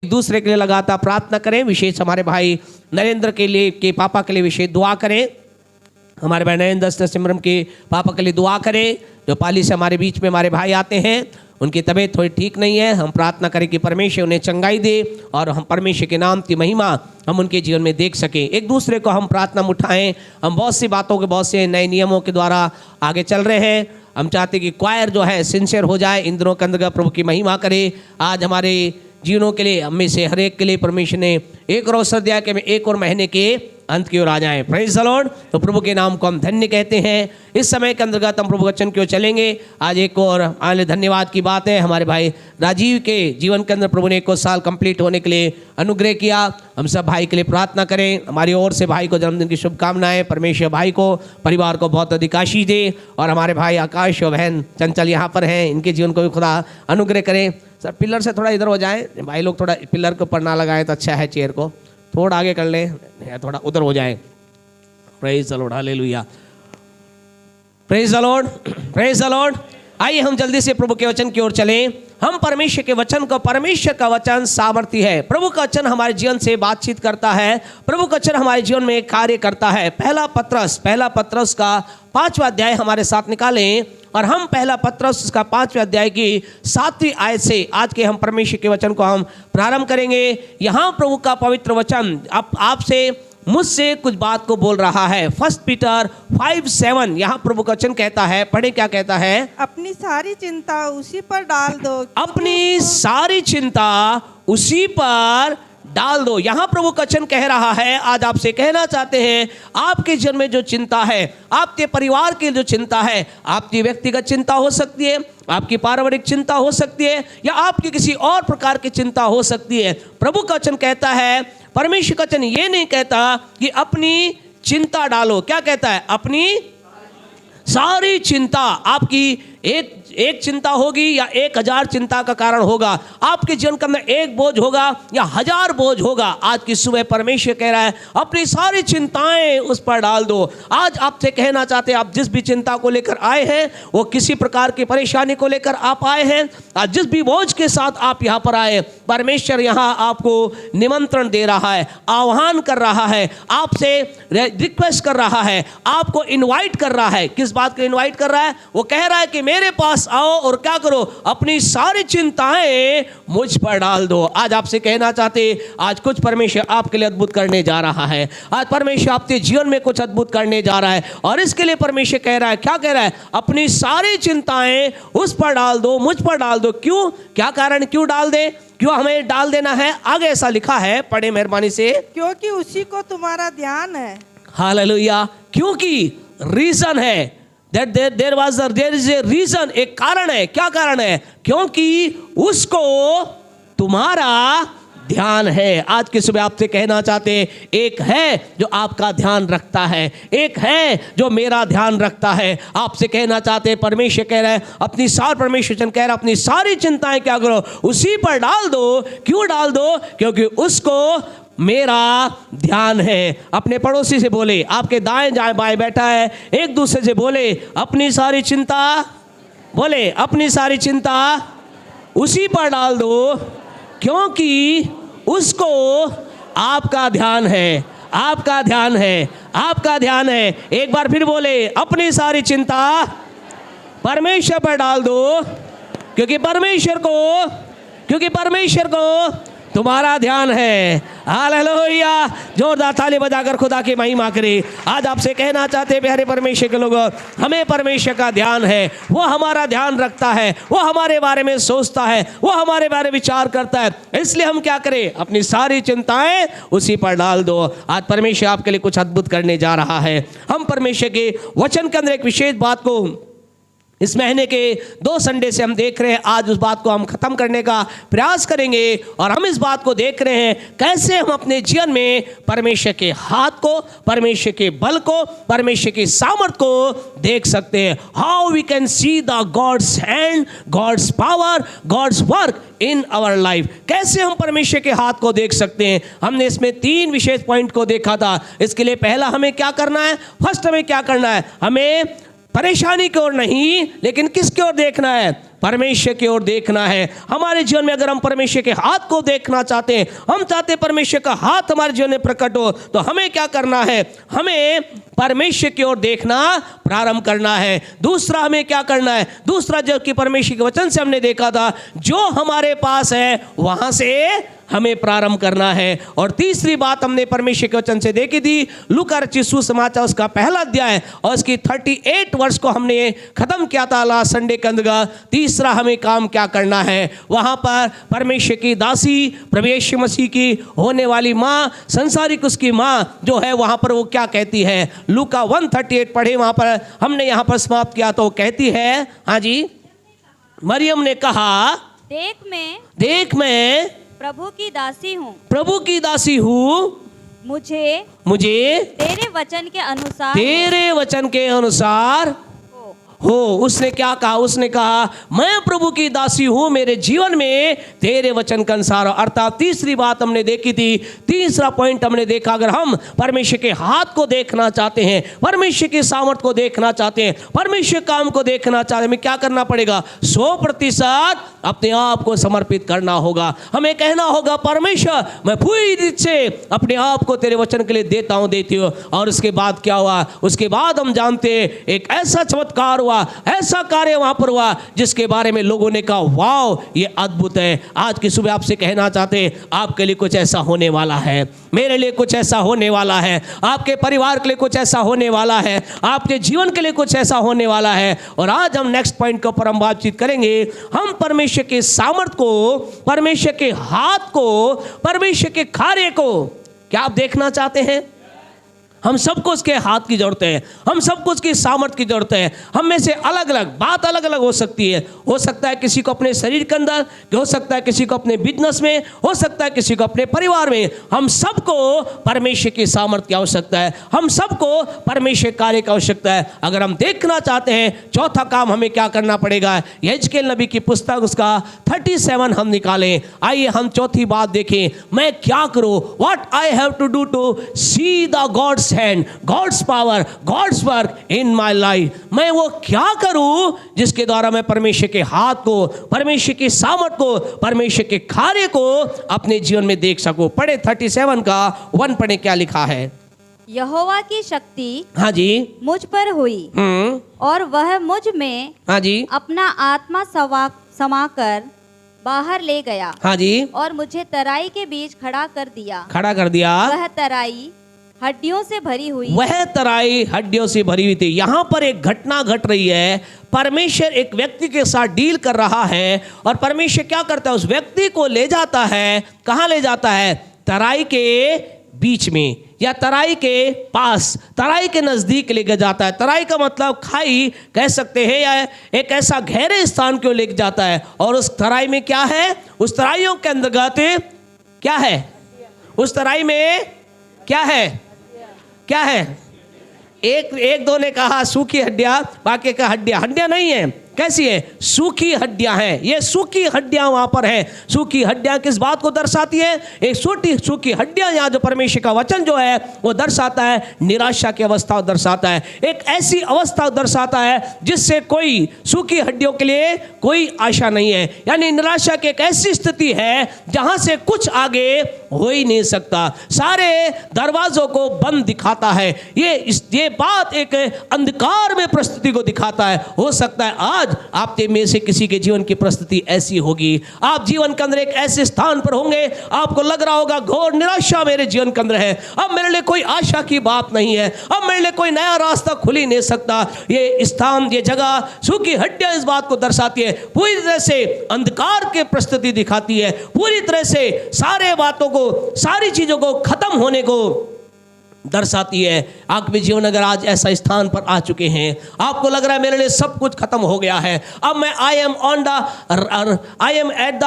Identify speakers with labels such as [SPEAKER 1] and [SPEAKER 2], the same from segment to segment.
[SPEAKER 1] दूसरे के लिए लगातार प्रार्थना करें। विशेष हमारे भाई नरेंद्र के लिए के पापा के लिए विशेष दुआ करें। हमारे भाई नरेंद्र सिमरन के पापा के लिए दुआ करें। जो पाली से हमारे बीच में हमारे भाई आते हैं, उनकी तबीयत थोड़ी ठीक नहीं है, हम प्रार्थना करें कि परमेश्वर उन्हें चंगाई दे और हम परमेश्वर के नाम की महिमा हम उनके जीवन में देख सकें। एक दूसरे को हम प्रार्थना में उठाएं। हम बहुत सी बातों के बहुत से नए नियमों के द्वारा आगे चल रहे हैं। हम चाहते हैं कि क्वायर जो है सिंसियर हो जाए, इन दिनों के अंदर प्रभु की महिमा करे। आज हमारे जीवनों के लिए, हम में से हर एक के लिए परमेश्वर ने एक और अवसर दिया कि हम एक और महीने के अंत की ओर आ जाएं। Praise the Lord. तो प्रभु के नाम को हम धन्य कहते हैं। इस समय के अंतर्गत हम प्रभु वचन की ओर चलेंगे। आज एक और आने धन्यवाद की बात है, हमारे भाई राजीव के जीवन के अंदर प्रभु ने 1 साल कंप्लीट होने के लिए अनुग्रह किया। हम सब भाई के लिए प्रार्थना करें। हमारी ओर से भाई को जन्मदिन की शुभकामनाएं। परमेश्वर भाई को, परिवार को बहुत अधिक आशीष दे। और हमारे भाई आकाश और बहन चंचल यहाँ पर हैं, इनके जीवन को भी खुदा अनुग्रह करें। सर पिलर से थोड़ा इधर हो जाएं, भाई लोग थोड़ा पिलर के ऊपर ना लगाएं तो अच्छा है। चेयर को थोड़ा आगे कर लें, थोड़ा उधर हो जाएं। Praise the Lord, hallelujah, praise the Lord, praise the Lord. आइए हम जल्दी से प्रभु के वचन की ओर चलें। हम परमेश्वर के वचन को, परमेश्वर का वचन सामर्थ्य है। प्रभु का वचन हमारे जीवन से बातचीत करता है। प्रभु का वचन हमारे जीवन में कार्य करता है। पहला पत्रस का 5वां अध्याय हमारे साथ निकालें और हम पहला पत्रस का 5वें अध्याय की 7वीं आयत से आज के हम परमेश्वर के वचन को हम प्रारंभ करेंगे। यहाँ प्रभु का पवित्र वचन आपसे, मुझसे कुछ बात को बोल रहा है। 1 पीटर 5:7 यहाँ प्रभु का वचन कहता है। पढ़े, क्या कहता है?
[SPEAKER 2] अपनी सारी चिंता उसी पर डाल दो।
[SPEAKER 1] अपनी सारी चिंता उसी पर डाल दो। यहाँ प्रभु का वचन कह रहा है, आज आपसे कहना चाहते हैं, आपके जीवन में जो चिंता है, आपके परिवार की जो चिंता है, आपकी व्यक्तिगत चिंता हो सकती है, आपकी पारिवारिक चिंता हो सकती है, या आपकी किसी और प्रकार की चिंता हो सकती है। प्रभु का वचन कहता है, परमेश्वर का वचन ये नहीं कहता कि अपनी चिंता डालो। क्या कहता है? अपनी सारी चिंता। आपकी एक चिंता होगी या 1000 चिंता का कारण होगा। आपके जीवन के अंदर एक बोझ होगा या 1000 बोझ होगा। आज की सुबह परमेश्वर कह रहा है, अपनी सारी चिंताएं उस पर डाल दो। आज आपसे कहना चाहते हैं, आप जिस भी चिंता को लेकर आए हैं, वो किसी प्रकार की परेशानी को लेकर आप आए हैं, आज जिस भी बोझ के साथ आप यहाँ पर आए, परमेश्वर यहाँ आपको निमंत्रण दे रहा है, आह्वान कर रहा है, आपसे रिक्वेस्ट कर रहा है, आपको इन्वाइट कर रहा है। किस बात को इन्वाइट कर रहा है? वो कह रहा है कि मेरे पास आओ और क्या करो? अपनी सारी चिंताएं मुझ पर डाल दो। आज आपसे कहना चाहते, आज कुछ परमेश्वर आपके लिए अद्भुत करने जा रहा है। आज परमेश्वर आपके जीवन में कुछ अद्भुत करने जा रहा है और इसके लिए परमेश्वर कह रहा है, क्या कह रहा है? अपनी सारी चिंताएं उस पर डाल दो, मुझ पर डाल दो। क्यों? क्या कारण? क्यों डाल दे? क्यों हमें डाल देना है? आगे ऐसा लिखा है, पढ़े मेहरबानी से।
[SPEAKER 2] क्योंकि उसी को तुम्हारा ध्यान है।
[SPEAKER 1] हालेलुया। क्योंकि रीजन है, there is a reason, एक कारण है। क्या कारण है? क्योंकि उसको तुम्हारा ध्यान है। आज की सुबह आपसे कहना चाहते हैं, एक है जो आपका ध्यान रखता है, एक है जो मेरा ध्यान रखता है। आपसे कहना चाहते हैं, परमेश्वर कह रहा है, अपनी सारी, परमेश्वर कह रहा है, अपनी सारी चिंताएं क्या करो? उसी पर डाल दो। क्यों डाल दो? क्योंकि उसको मेरा ध्यान है। अपने पड़ोसी से बोले, आपके दाएं जाए बाएं बैठा है, एक दूसरे से बोले, अपनी सारी चिंता, बोले अपनी सारी चिंता उसी पर डाल दो, क्योंकि उसको आपका ध्यान है, आपका ध्यान है, आपका ध्यान है। एक बार फिर बोले, अपनी सारी चिंता परमेश्वर पर डाल दो, क्योंकि परमेश्वर को तुम्हारा ध्यान है। हालेलुया। जोरदार ताली बजाकर खुदा की महिमा करें। आज आपसे कहना चाहते हैं, प्यारे परमेश्वर के लोगों, हमें परमेश्वर का ध्यान है। वो हमारा ध्यान रखता है, वो हमारे बारे में सोचता है, वो हमारे बारे में विचार करता है। इसलिए हम क्या करें? अपनी सारी चिंताएं उसी पर डाल दो। आज परमेश्वर आपके लिए कुछ अद्भुत करने जा रहा है। हम परमेश्वर के वचन के अंदर एक विशेष बात को इस महीने के 2 संडे से हम देख रहे हैं। आज उस बात को हम खत्म करने का प्रयास करेंगे और हम इस बात को देख रहे हैं, कैसे हम अपने जीवन में परमेश्वर के हाथ को, परमेश्वर के बल को, परमेश्वर की सामर्थ को देख सकते हैं। How we can see the God's hand, God's power, God's work in our life. कैसे हम परमेश्वर के हाथ को देख सकते हैं? हमने इसमें 3 विशेष पॉइंट को देखा था। इसके लिए पहला हमें क्या करना है? फर्स्ट हमें क्या करना है? हमें परेशानी की ओर नहीं, लेकिन किसकी ओर देखना है? परमेश्वर की ओर देखना है। हमारे जीवन में अगर हम परमेश्वर के हाथ को देखना चाहते हैं, हम चाहते हैं परमेश्वर का हाथ हमारे जीवन में प्रकट हो, तो हमें क्या करना है? हमें परमेश्वर की ओर देखना प्रारंभ करना है। दूसरा हमें क्या करना है? दूसरा जो कि परमेश्वर के वचन से हमने देखा था, जो हमारे पास है वहां से हमें प्रारंभ करना है। और तीसरी बात हमने परमेश्वर के वचन से देखी थी, लूका रचित सुसमाचार उसका पहला अध्याय और उसकी 38 वर्ष को हमने खत्म किया था लास्ट संडे के अंदर। तीसरा हमें काम क्या करना है? वहां पर परमेश्वर की दासी, प्रभु यीशु मसीह की होने वाली माँ, संसारिक उसकी माँ जो है, वहां पर वो क्या कहती है? लूका 138 पढ़े, वहां पर हमने यहां पर समाप्त किया तो कहती है, हाँ जी, मरियम ने कहा, देख मैं
[SPEAKER 3] प्रभु की दासी हूँ,
[SPEAKER 1] प्रभु की दासी हूँ,
[SPEAKER 3] मुझे
[SPEAKER 1] तेरे वचन के अनुसार हो। उसने क्या कहा? उसने कहा मैं प्रभु की दासी हूं, मेरे जीवन में तेरे वचन के अनुसार। अर्थात तीसरी बात हमने देखी थी, तीसरा पॉइंट हमने देखा, अगर हम परमेश्वर के हाथ को देखना चाहते हैं, परमेश्वर की सामर्थ को देखना चाहते हैं, परमेश्वर काम को देखना चाहते हैं, हमें क्या करना पड़ेगा? 100% अपने आप को समर्पित करना होगा। हमें कहना होगा, परमेश्वर मैं पूरी रीत से अपने आप को तेरे वचन के लिए देता हूं, देती हूँ। और उसके बाद क्या हुआ? उसके बाद हम जानते हैं एक ऐसा चमत्कार हुआ, ऐसा कार्य वहां पर हुआ जिसके बारे में लोगों ने कहा वाओ ये अद्भुत है। आज की सुबह आपसे कहना चाहते हैं, आपके लिए कुछ ऐसा होने वाला है, मेरे लिए कुछ ऐसा होने वाला है, आपके परिवार के लिए कुछ ऐसा होने वाला है, आपके जीवन के लिए कुछ ऐसा होने वाला है। और आज हम नेक्स्ट पॉइंट के ऊपर हम बातचीत करेंगे। हम परमेश्वर के सामर्थ को, परमेश्वर के हाथ को, परमेश्वर के कार्य को क्या आप देखना चाहते हैं? हम सबको उसके हाथ की जरूरत है, हम सबको उसकी सामर्थ की जरूरत है। हम में से अलग अलग बात अलग अलग हो सकती है। हो सकता है किसी को अपने शरीर के अंदर, हो सकता है किसी को अपने बिजनेस में, हो सकता है किसी को अपने परिवार में। हम सबको परमेश्वर की सामर्थ की आवश्यकता है, हम सबको परमेश्वर कार्य की आवश्यकता है। अगर हम देखना चाहते हैं, चौथा काम हमें क्या करना पड़ेगा? यहेजकेल नबी की पुस्तक उसका 37 हम निकालें। आइए हम चौथी बात देखें, मैं क्या करूं? What I have to do to see the God's hand, God's power, God's work in my life. मैं वो क्या करूं जिसके द्वारा मैं परमेश्वर के हाथ को, परमेश्वर की सामर्थ को, परमेश्वर के कार्य को अपने जीवन में देख सकूं। पढ़े 37 का 1 पढ़े, क्या लिखा है?
[SPEAKER 3] यहोवा की शक्ति,
[SPEAKER 1] हाँ जी,
[SPEAKER 3] मुझ पर हुई और वह मुझ में, हाँ जी, अपना आत्मा समाकर बाहर ले गया, हाँ जी, और मुझे तराई के बीच खड़ा कर दिया। वह तराई हड्डियों से भरी हुई,
[SPEAKER 1] वह तराई हड्डियों से भरी हुई थी। यहाँ पर एक घटना घट रही है। परमेश्वर एक व्यक्ति के साथ डील कर रहा है और परमेश्वर क्या करता है? उस व्यक्ति को ले जाता है। कहाँ ले जाता है? तराई के बीच में या तराई के पास, तराई के नजदीक लेके जाता है। तराई का मतलब खाई कह सकते हैं, या एक ऐसा गहरे स्थान को लेके जाता है। और उस तराई में क्या है? उस तराइयों के अंतर्गत क्या है? उस तराई में क्या है? क्या है? एक दो ने कहा सूखी हड्डियां, बाकी का हड्डियां नहीं है। कैसी है? सूखी हड्डियां हैं। ये सूखी हड्डियां वहां पर हैं। सूखी हड्डियां किस बात को दर्शाती है? एक सूखी हड्डियां, यहाँ जो परमेश्वर का वचन जो है वो दर्शाता है निराशा की अवस्था दर्शाता है। एक ऐसी अवस्था दर्शाता है जिससे कोई सूखी हड्डियों के लिए कोई आशा नहीं है। यानी निराशा की एक ऐसी स्थिति है जहां से कुछ आगे हो ही नहीं सकता, सारे दरवाजों को बंद दिखाता है। ये बात एक अंधकार में परिस्थिति को दिखाता है। हो सकता है आज आप में से किसी के जीवन की परिस्थिति ऐसी होगी। आप जीवन के अंदर एक ऐसे स्थान पर होंगे, आपको लग रहा होगा घोर निराशा मेरे जीवन के अंदर है, अब मेरे लिए कोई आशा की बात नहीं है, अब मेरे लिए कोई नया रास्ता खुल ही नहीं सकता। ये स्थान, ये जगह, सूखी हड्डियां इस बात को दर्शाती है। पूरी तरह से अंधकार की परिस्थिति दिखाती है, पूरी तरह से सारे बातों को, सारी चीजों को खत्म होने को दर्शाती है। आपके जीवन अगर आज ऐसा स्थान पर आ चुके हैं, आपको लग रहा है मेरे लिए सब कुछ खत्म हो गया है, अब मैं I am at the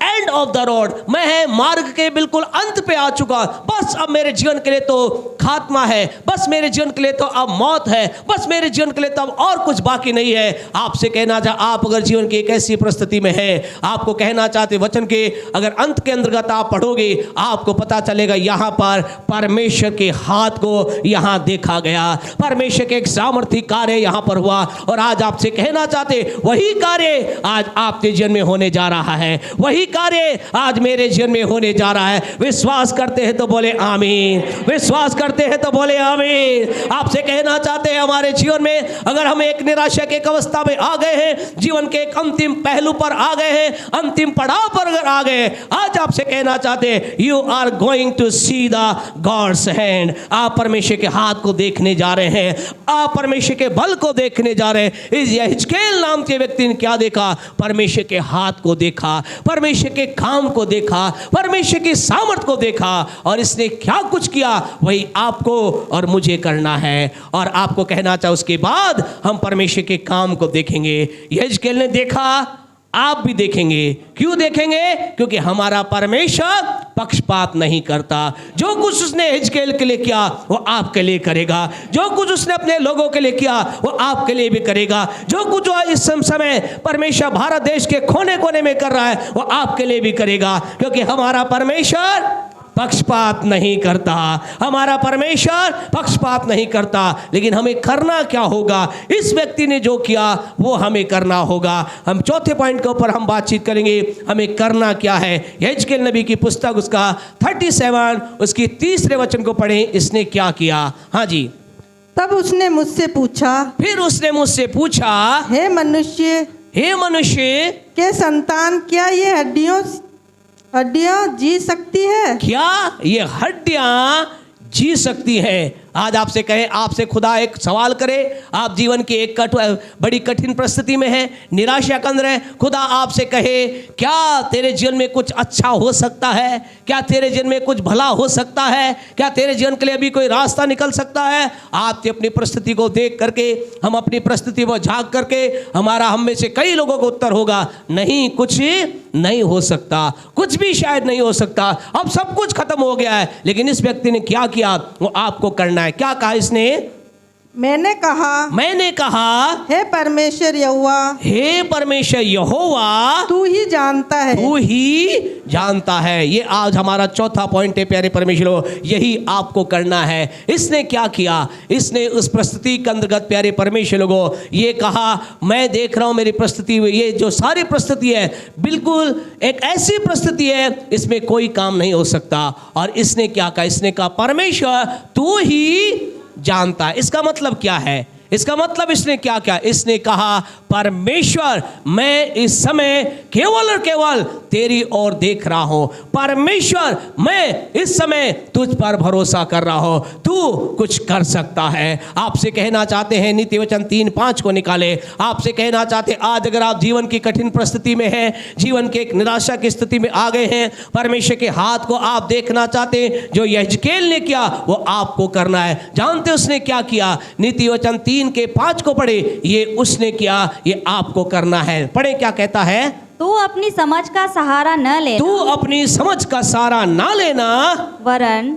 [SPEAKER 1] end of the road, मैं है मार्ग के बिल्कुल अंत पे आ चुका, बस अब मेरे जीवन के लिए तो खात्मा है, बस मेरे जीवन के लिए तो अब मौत है, बस मेरे जीवन के लिए तो अब और कुछ बाकी नहीं है। आपसे कहना चाह, आप अगर जीवन की एक ऐसी परिस्थिति में है, आपको कहना चाहते वचन के अगर अंत के अंतर्गत आप पढ़ोगे, आपको पता चलेगा यहाँ पर परमेश्वर के हाथ को यहाँ देखा गया, परमेश्वर के एक सामर्थ्य कार्य यहाँ पर हुआ। और आज आपसे कहना चाहते वही कार्य आज आपके जीवन में होने जा रहा है, वही कार्य आज मेरे जीवन में होने जा रहा है। विश्वास करते हैं तो बोले आमीन, विश्वास करते हैं तो बोले आमीन। आपसे कहना चाहते हैं हमारे जीवन में अगर हम एक निराशा के एक अवस्था में आ गए हैं, जीवन के एक अंतिम पहलू पर आ गए हैं, अंतिम पड़ाव पर अगर आ गए, आज आपसे कहना चाहते हैं you are going to see the God's hand. आप परमेश्वर के हाथ को देखने जा रहे हैं, आप परमेश्वर के बल को देखने जा रहे हैं। इस यहेजकेल नाम के व्यक्ति ने क्या देखा? परमेश्वर के हाथ को देखा, परमेश्वर के काम को देखा, परमेश्वर की सामर्थ को देखा, और इसने क्या कुछ किया वही आपको और मुझे करना है। और आपको कहना चाहे उसके बाद हम परमेश्वर के काम को देखेंगे। यहेजकेल ने देखा, आप भी देखेंगे। क्यों देखेंगे? क्योंकि हमारा परमेश्वर पक्षपात नहीं करता। जो कुछ उसने हिजकेल के लिए किया वो आपके लिए करेगा, जो कुछ उसने अपने लोगों के लिए किया वो आपके लिए भी करेगा, जो कुछ वो इस समय परमेश्वर भारत देश के कोने कोने में कर रहा है वो आपके लिए भी करेगा, क्योंकि हमारा परमेश्वर पक्षपात नहीं करता, हमारा परमेश्वर पक्षपात नहीं करता। लेकिन हमें करना क्या होगा? इस व्यक्ति ने जो किया वो हमें करना होगा। हम चौथे पॉइंट के ऊपर हम बातचीत करेंगे, हमें करना क्या है। यहेजकेल नबी की पुस्तक उसका 37 उसकी 3 वचन को पढ़ें, इसने क्या किया। हाँ जी।
[SPEAKER 2] तब उसने मुझसे पूछा,
[SPEAKER 1] फिर उसने मुझसे पूछा,
[SPEAKER 2] हे मनुष्य
[SPEAKER 1] के
[SPEAKER 2] संतान, क्या ये हड्डियां जी सकती है?
[SPEAKER 1] क्या ये हड्डियां जी सकती है? आज आपसे कहे, आपसे खुदा एक सवाल करे, आप जीवन की एक बड़ी कठिन परिस्थिति में है, निराशा के अंदर है, खुदा आपसे कहे क्या तेरे जीवन में कुछ अच्छा हो सकता है? क्या तेरे जीवन में कुछ भला हो सकता है? क्या तेरे जीवन के लिए अभी कोई रास्ता निकल सकता है? आपकी अपनी परिस्थिति को देख करके, हम अपनी परिस्थिति को झांक करके, हमारा हम में से कई लोगों को उत्तर होगा नहीं, कुछ नहीं हो सकता, कुछ भी शायद नहीं हो सकता, अब सब कुछ खत्म हो गया है। लेकिन इस व्यक्ति ने क्या किया वो आपको करना है। क्या कहा इसने?
[SPEAKER 2] मैंने कहा हे परमेश्वर यहोवा, तू ही जानता है। ये आज हमारा चौथा पॉइंट है प्यारे परमेश्वर, यही आपको करना है। इसने क्या किया? इसने उस परिस्थिति के अंतर्गत प्यारे परमेश्वर लोगों ये कहा, मैं देख रहा हूं मेरी परिस्थिति, ये जो सारी परिस्थिति है बिल्कुल एक ऐसी परिस्थिति है इसमें कोई काम नहीं हो सकता। और इसने क्या कहा? इसने कहा परमेश्वर तू ही जानता है। इसका मतलब क्या है? इसका मतलब इसने क्या किया? इसने कहा परमेश्वर मैं इस समय केवल और केवल तेरी ओर देख रहा हूं, परमेश्वर मैं इस समय तुझ पर भरोसा कर रहा हूं, तू कुछ कर सकता है। आपसे कहना चाहते हैं, नीति वचन 3:5 को निकाले, आपसे कहना चाहते हैं आज अगर आप जीवन की कठिन परिस्थिति में हैं, जीवन के एक निराशा की स्थिति में आ गए हैं, परमेश्वर के हाथ को आप देखना चाहते हैं, जो यहेजकेल ने किया वो आपको करना है। जानते उसने क्या किया? नीति वचन 3:5 को पढ़े, ये उसने किया, ये आपको करना है। पढ़े क्या कहता है?
[SPEAKER 3] तू अपनी समझ का सहारा न लेना,
[SPEAKER 1] तू अपनी समझ का सहारा ना लेना, वरन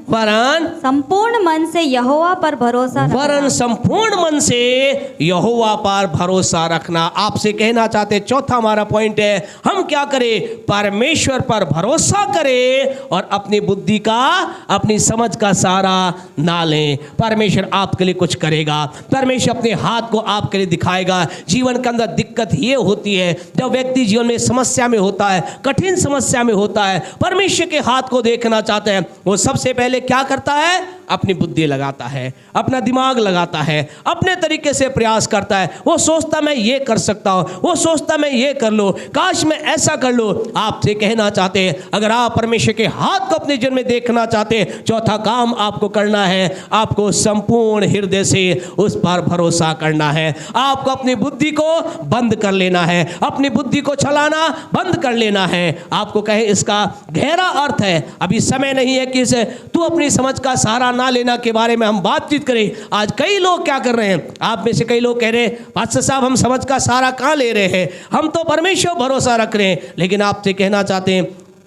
[SPEAKER 3] संपूर्ण मन से यहोवा पर भरोसा रखना।
[SPEAKER 1] वरन संपूर्ण मन से यहोवा पर भरोसा रखना। आपसे कहना चाहते चौथा हमारा पॉइंट है, हम क्या करें? परमेश्वर पर भरोसा करें और अपनी बुद्धि का, अपनी समझ का सहारा ना लें। परमेश्वर आपके लिए कुछ करेगा, परमेश्वर अपने हाथ को आपके लिए दिखाएगा। जीवन के अंदर दिक्कत ये होती है जब व्यक्ति जीवन में समस्या में होता है, कठिन समस्या में होता है, परमेश्वर के हाथ को देखना चाहते हैं, वो सबसे पहले क्या करता है? अपनी बुद्धि लगाता है, अपना दिमाग लगाता है, अपने तरीके से प्रयास करता है। वो सोचता मैं ये कर सकता हूँ, वो सोचता मैं ये कर लूँ, काश मैं ऐसा कर लूँ। आपसे कहना चाहते हैं अगर आप परमेश्वर के हाथ को अपने जीवन में देखना चाहते हैं, चौथा काम आपको करना है, आपको संपूर्ण हृदय से उस पर भरोसा करना है। आपको अपनी बुद्धि को बंद कर लेना है, अपनी बुद्धि को चलाना बंद कर लेना है। आपको कहे इसका गहरा अर्थ है, अभी समय नहीं है कि इसे तू अपनी समझ का सहारा ना लेना के बारे में हम बातचीत करें। आज कई लोग क्या कर रहे हैं, आप में से कई लोग कह रहे हैं पास्टर साहब हम समझ का सहारा कहां ले रहे हैं, हम तो परमेश्वर भरोसा रख रहे हैं। लेकिन आपसे कहना चाहते हैं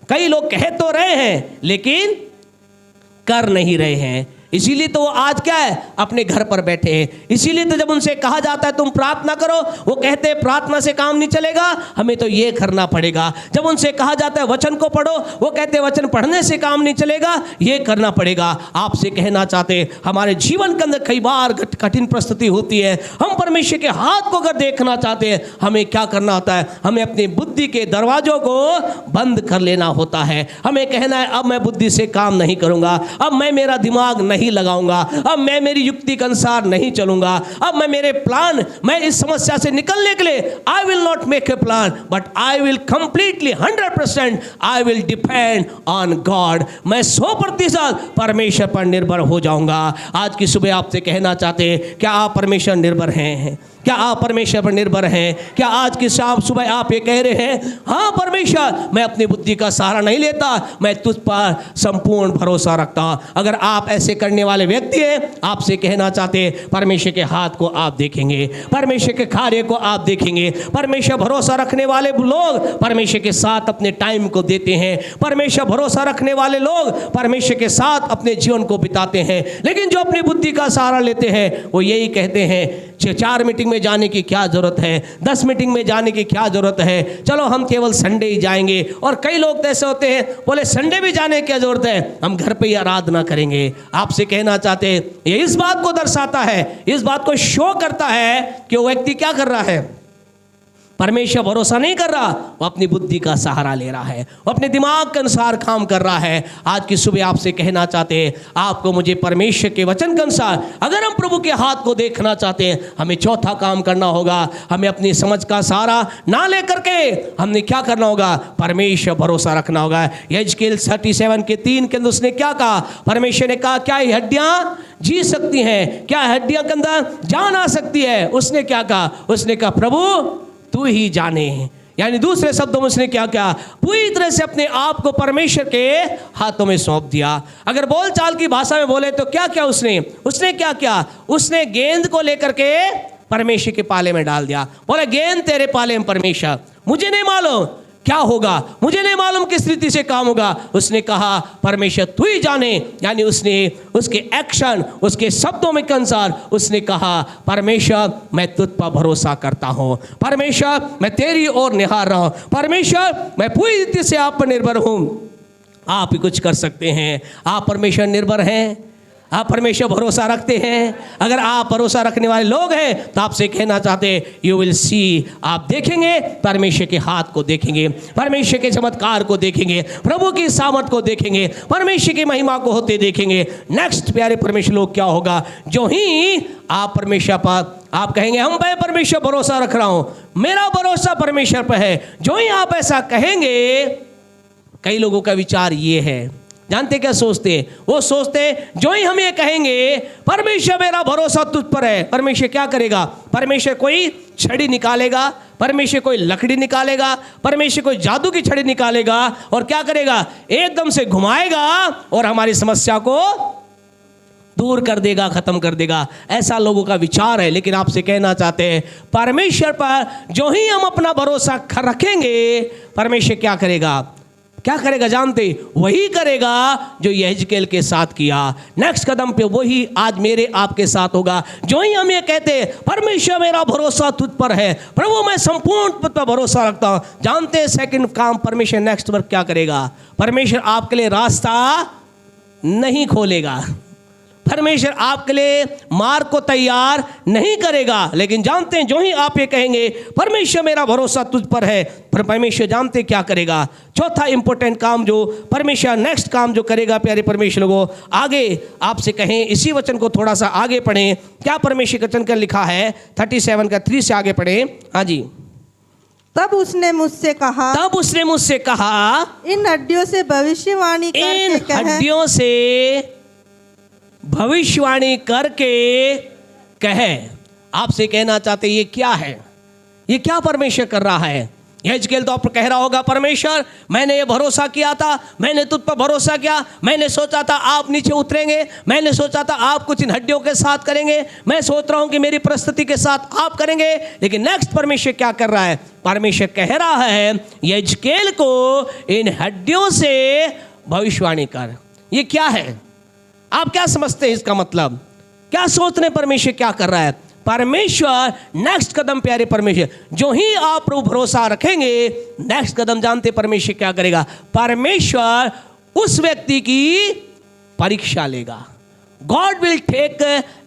[SPEAKER 2] कई लोग कह तो रहे हैं लेकिन कर नहीं रहे हैं, इसीलिए तो वो आज क्या है, अपने घर पर बैठे हैं। इसीलिए तो जब उनसे कहा जाता है तुम प्रार्थना करो, वो कहते हैं प्रार्थना से काम नहीं चलेगा, हमें तो ये करना पड़ेगा। जब उनसे कहा जाता है वचन को पढ़ो, वो कहते हैं वचन पढ़ने से काम नहीं चलेगा, ये करना पड़ेगा। आपसे कहना चाहते हैं हमारे जीवन के अंदर कई बार कठिन परिस्थिति होती है, हम परमेश्वर के हाथ को अगर देखना चाहते हैं, हमें क्या करना होता है, हमें अपनी बुद्धि के दरवाजों को बंद कर लेना होता है। हमें कहना है अब मैं बुद्धि से काम नहीं करूंगा, अब मैं मेरा दिमाग नहीं लगाऊंगा, अब मैं मेरी युक्ति के अनुसार नहीं चलूंगा, अब मैं मेरे प्लान, मैं इस समस्या से निकलने के लिए I will not make a plan but I will completely 100% I will depend on God. मैं 100% परमेश्वर पर निर्भर हो जाऊंगा। आज की सुबह आपसे कहना चाहते हैं, क्या आप परमेश्वर निर्भर हैं? क्या आप परमेश्वर पर निर्भर हैं? क्या आज की शाम सुबह आप ये कह रहे हैं, हाँ परमेश्वर मैं अपनी बुद्धि का सहारा नहीं लेता, मैं तुझ पर संपूर्ण भरोसा रखता हूं? अगर आप ऐसे करने वाले व्यक्ति हैं, आपसे कहना चाहते हैं परमेश्वर के हाथ को आप देखेंगे, परमेश्वर के कार्य को आप देखेंगे। परमेश्वर भरोसा रखने वाले लोग परमेश्वर के साथ अपने टाइम को देते हैं, परमेश्वर भरोसा रखने वाले लोग परमेश्वर के साथ अपने जीवन को बिताते हैं। लेकिन जो अपनी बुद्धि का सहारा लेते हैं वो यही कहते हैं 4 मीटिंग में जाने की क्या जरूरत है, 10 मीटिंग में जाने की क्या जरूरत है, चलो हम केवल संडे ही जाएंगे। और कई लोग तो ऐसे होते हैं, बोले संडे भी जाने की क्या जरूरत है, हम घर पे ही आराधना करेंगे। आपसे कहना चाहते हैं ये इस बात को दर्शाता है, इस बात को शो करता है कि वो व्यक्ति क्या कर रहा है, परमेश्वर भरोसा नहीं कर रहा, वो अपनी बुद्धि का सहारा ले रहा है, वो अपने दिमाग के अनुसार काम कर रहा है। आज की सुबह आपसे कहना चाहते हैं, आपको मुझे परमेश्वर के वचन के अनुसार अगर हम प्रभु के हाथ को देखना चाहते हैं, हमें चौथा काम करना होगा। हमें अपनी समझ का सहारा ना लेकर के हमने क्या करना होगा, परमेश्वर भरोसा रखना होगा। यहेजकेल 37 के 3 के अंदर उसने क्या कहा, परमेश्वर ने कहा क्या ये हड्डियां जी सकती हैं, क्या हड्डियां के अंदर जान आ सकती है? उसने क्या कहा, उसने कहा प्रभु तू ही जाने। यानी दूसरे शब्दों में उसने क्या किया, पूरी तरह से अपने आप को परमेश्वर के हाथों में सौंप दिया। अगर बोलचाल की भाषा में बोले तो क्या क्या उसने क्या किया, उसने गेंद को लेकर के परमेश्वर के पाले में डाल दिया। बोले गेंद तेरे पाले में परमेश्वर, मुझे नहीं मालूम क्या होगा, मुझे नहीं मालूम किस रीति से काम होगा। उसने कहा परमेश्वर तू ही जाने। यानी उसने उसके एक्शन, उसके शब्दों में के अनुसार उसने कहा परमेश्वर मैं तुझ पर भरोसा करता हूँ, परमेश्वर मैं तेरी ओर निहार रहा हूँ, परमेश्वर मैं पूरी रीति से आप पर निर्भर हूँ। आप ही कुछ कर सकते हैं। आप परमेश्वर निर्भर हैं, आप परमेश्वर भरोसा रखते हैं। अगर आप भरोसा रखने वाले लोग हैं तो आपसे कहना चाहते हैं यू विल सी, आप देखेंगे परमेश्वर के हाथ को देखेंगे, परमेश्वर के चमत्कार को देखेंगे, प्रभु की सामर्थ को देखेंगे, परमेश्वर की महिमा को होते देखेंगे। नेक्स्ट प्यारे परमेश्वर लोग क्या होगा, जो ही आप परमेश्वर पर आप कहेंगे हम पे परमेश्वर भरोसा रख रहा हूं, मेरा भरोसा परमेश्वर पर है, जो ही आप ऐसा कहेंगे, कई लोगों का विचार ये है, जानते क्या सोचते हैं, वो सोचते हैं जो ही हम ये कहेंगे परमेश्वर मेरा भरोसा तुझ पर है, परमेश्वर क्या करेगा, परमेश्वर कोई छड़ी निकालेगा, परमेश्वर कोई लकड़ी निकालेगा, परमेश्वर कोई जादू की छड़ी निकालेगा और क्या करेगा, एकदम से घुमाएगा और हमारी समस्या को दूर कर देगा, खत्म कर देगा। ऐसा लोगों का विचार है। लेकिन आपसे कहना चाहते हैं परमेश्वर पर जो ही हम अपना भरोसा रखेंगे, परमेश्वर क्या करेगा, क्या करेगा जानते, वही करेगा जो यहेजकेल के साथ किया। नेक्स्ट कदम पे वही आज मेरे आपके साथ होगा। जो ही हम ये कहते हैं परमेश्वर मेरा भरोसा तुझ पर है, प्रभु मैं संपूर्ण तुझ पर भरोसा रखता हूं, जानते हैं सेकंड काम परमेश्वर नेक्स्ट वर्क क्या करेगा, परमेश्वर आपके लिए रास्ता नहीं खोलेगा, परमेश्वर आपके लिए मार्ग को तैयार नहीं करेगा। लेकिन जानते हैं जो ही आप ये कहेंगे परमेश्वर मेरा भरोसा तुझ पर है, परमेश्वर जानते क्या करेगा। चौथा इंपॉर्टेंट काम जो परमेश्वर नेक्स्ट काम जो करेगा प्यारे परमेश्वर लोगों, आगे आपसे कहें इसी वचन को थोड़ा सा आगे पढ़ें, क्या परमेश्वर का वचन का लिखा है 37 का 3 से आगे पढ़ें। हाँ जी।
[SPEAKER 4] तब उसने मुझसे कहा इन हड्डियों से भविष्यवाणी
[SPEAKER 2] करके कहे। आपसे कहना चाहते ये क्या है, ये क्या परमेश्वर कर रहा है, यहेजकेल तो आप कह रहा होगा, परमेश्वर मैंने ये भरोसा किया था, मैंने तुझ पर भरोसा किया, मैंने सोचा था आप नीचे उतरेंगे, मैंने सोचा था आप कुछ इन हड्डियों के साथ करेंगे, मैं सोच रहा हूं कि मेरी परिस्थिति के साथ आप करेंगे। लेकिन नेक्स्ट परमेश्वर क्या कर रहा है? परमेश्वर कह रहा है यहेजकेल को इन हड्डियों से भविष्यवाणी कर। ये क्या है? आप क्या समझते हैं इसका मतलब? क्या सोच रहे परमेश्वर क्या कर रहा है? परमेश्वर नेक्स्ट कदम, प्यारे परमेश्वर, जो ही आप प्रभु भरोसा रखेंगे, नेक्स्ट कदम जानते परमेश्वर क्या करेगा? परमेश्वर उस व्यक्ति की परीक्षा लेगा। God will take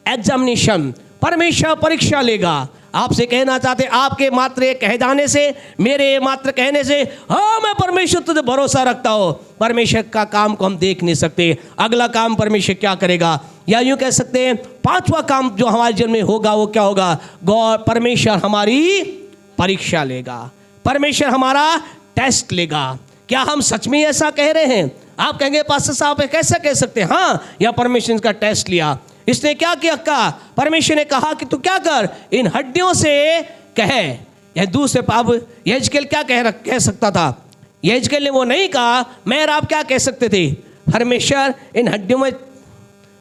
[SPEAKER 2] examination. परमेश्वर परीक्षा लेगा। आपसे कहना चाहते, आपके मात्र ये कह जाने से, मेरे मात्र कहने से, हाँ मैं परमेश्वर तुझे भरोसा रखता हूं, परमेश्वर का काम को हम देख नहीं सकते। अगला काम परमेश्वर क्या करेगा, या यूं कह सकते हैं पांचवा काम जो हमारे जीवन में होगा वो क्या होगा? गॉड, परमेश्वर हमारी परीक्षा लेगा, परमेश्वर हमारा टेस्ट लेगा। क्या हम सच में ऐसा कह रहे हैं? आप कहेंगे पास्टर साहब कैसे कह सकते हैं? हाँ, या परमेश्वर इसका टेस्ट लिया। इसने क्या किया? कहा, परमेश्वर ने कहा कि तू क्या कर, इन हड्डियों से कह। यह दूसरे, अब यहेजकेल क्या कह सकता था? यहेजकेल ने वो नहीं कहा। मैं और आप क्या कह सकते थे? परमेश्वर इन हड्डियों में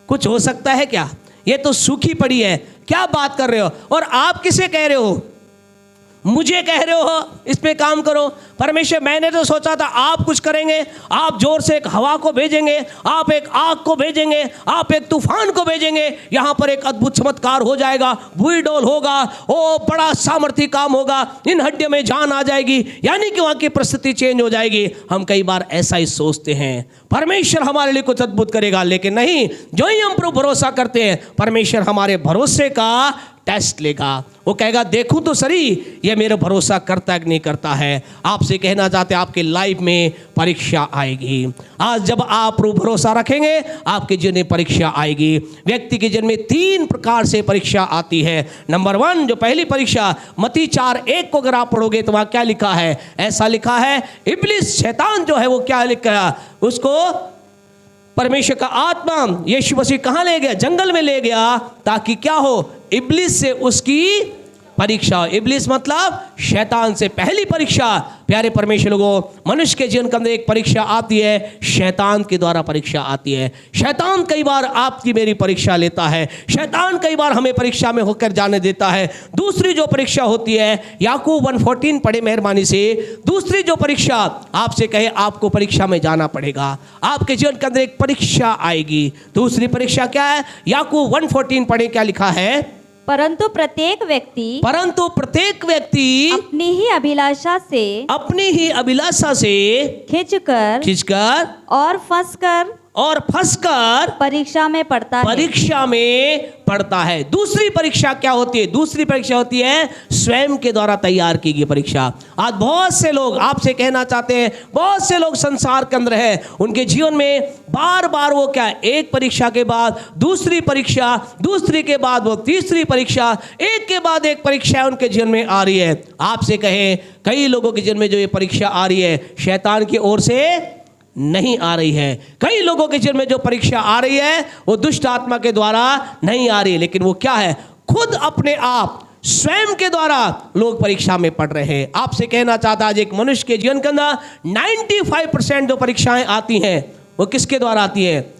[SPEAKER 2] कुछ हो सकता है क्या? ये तो सूखी पड़ी है, क्या बात कर रहे हो? और आप किसे कह रहे हो? मुझे कह रहे हो इस पे काम करो। परमेश्वर मैंने तो सोचा था आप कुछ करेंगे, आप जोर से एक हवा को भेजेंगे, आप एक आग को भेजेंगे, आप एक तूफान को भेजेंगे, यहाँ पर एक अद्भुत चमत्कार हो जाएगा, भूई डोल होगा, ओ बड़ा सामर्थ्य काम होगा, इन हड्डियों में जान आ जाएगी, यानी कि वहाँ की परिस्थिति चेंज हो जाएगी। हम कई बार ऐसा ही सोचते हैं परमेश्वर हमारे लिए कुछ अद्भुत करेगा, लेकिन नहीं। जो ही हम पर भरोसा करते हैं, परमेश्वर हमारे भरोसे का टेस्ट लेगा। वो कहेगा देखूं तो सही ये मेरा भरोसा करता है कि नहीं करता है। आपसे कहना चाहते हैं आपके लाइफ में परीक्षा आएगी। आज जब आप भरोसा रखेंगे आपके जीवन में परीक्षा आएगी। व्यक्ति के जीवन में 3 प्रकार से परीक्षा आती है। नंबर 1 जो पहली परीक्षा मत्ती 4:1 को अगर आप पढ़ोगे तो वहाँ क्या लिखा है? ऐसा लिखा है, इब्लिस शैतान जो है वो क्या लिखा, उसको परमेश्वर का आत्मा यीशु मसीह कहाँ ले गया? जंगल में ले गया, ताकि क्या हो? इब्लिस से उसकी परीक्षा। इब्लिस मतलब शैतान से पहली परीक्षा। प्यारे परमेश्वर लोगों, मनुष्य के जीवन के अंदर एक परीक्षा आती है, शैतान के द्वारा परीक्षा आती है। शैतान कई बार आपकी मेरी परीक्षा लेता है, शैतान कई बार हमें परीक्षा में होकर जाने देता है। दूसरी जो परीक्षा होती है, याकूब 1:14 पढ़े मेहरबानी से। दूसरी जो परीक्षा आपसे कहे आपको परीक्षा में जाना पड़ेगा, आपके जीवन के अंदर एक परीक्षा आएगी। दूसरी परीक्षा क्या है? याकूब 1:14 पढ़े, क्या लिखा है?
[SPEAKER 3] परंतु प्रत्येक व्यक्ति अपनी ही अभिलाषा से खिंचकर और फंसकर परीक्षा में पड़ता है। दूसरी परीक्षा क्या होती है? दूसरी परीक्षा होती है स्वयं के द्वारा तैयार की गई परीक्षा। आज बहुत से लोग आपसे कहना चाहते हैं, बहुत से लोग संसार के अंदर है, उनके जीवन में बार बार वो क्या, एक परीक्षा के बाद दूसरी परीक्षा, दूसरी के बाद वो तीसरी परीक्षा, एक के बाद एक परीक्षा उनके जीवन में आ रही है। आपसे कहे कई लोगों के जीवन में जो ये परीक्षा आ रही है शैतान की ओर से नहीं आ रही है। कई लोगों के जीवन में जो परीक्षा आ रही है वो दुष्ट आत्मा के द्वारा नहीं आ रही है, लेकिन वो क्या है? खुद अपने आप स्वयं के द्वारा लोग परीक्षा में पढ़ रहे हैं। आपसे कहना चाहता आज एक मनुष्य के जीवन के अंदर 95% जो परीक्षाएं आती हैं वो किसके द्वारा आती है?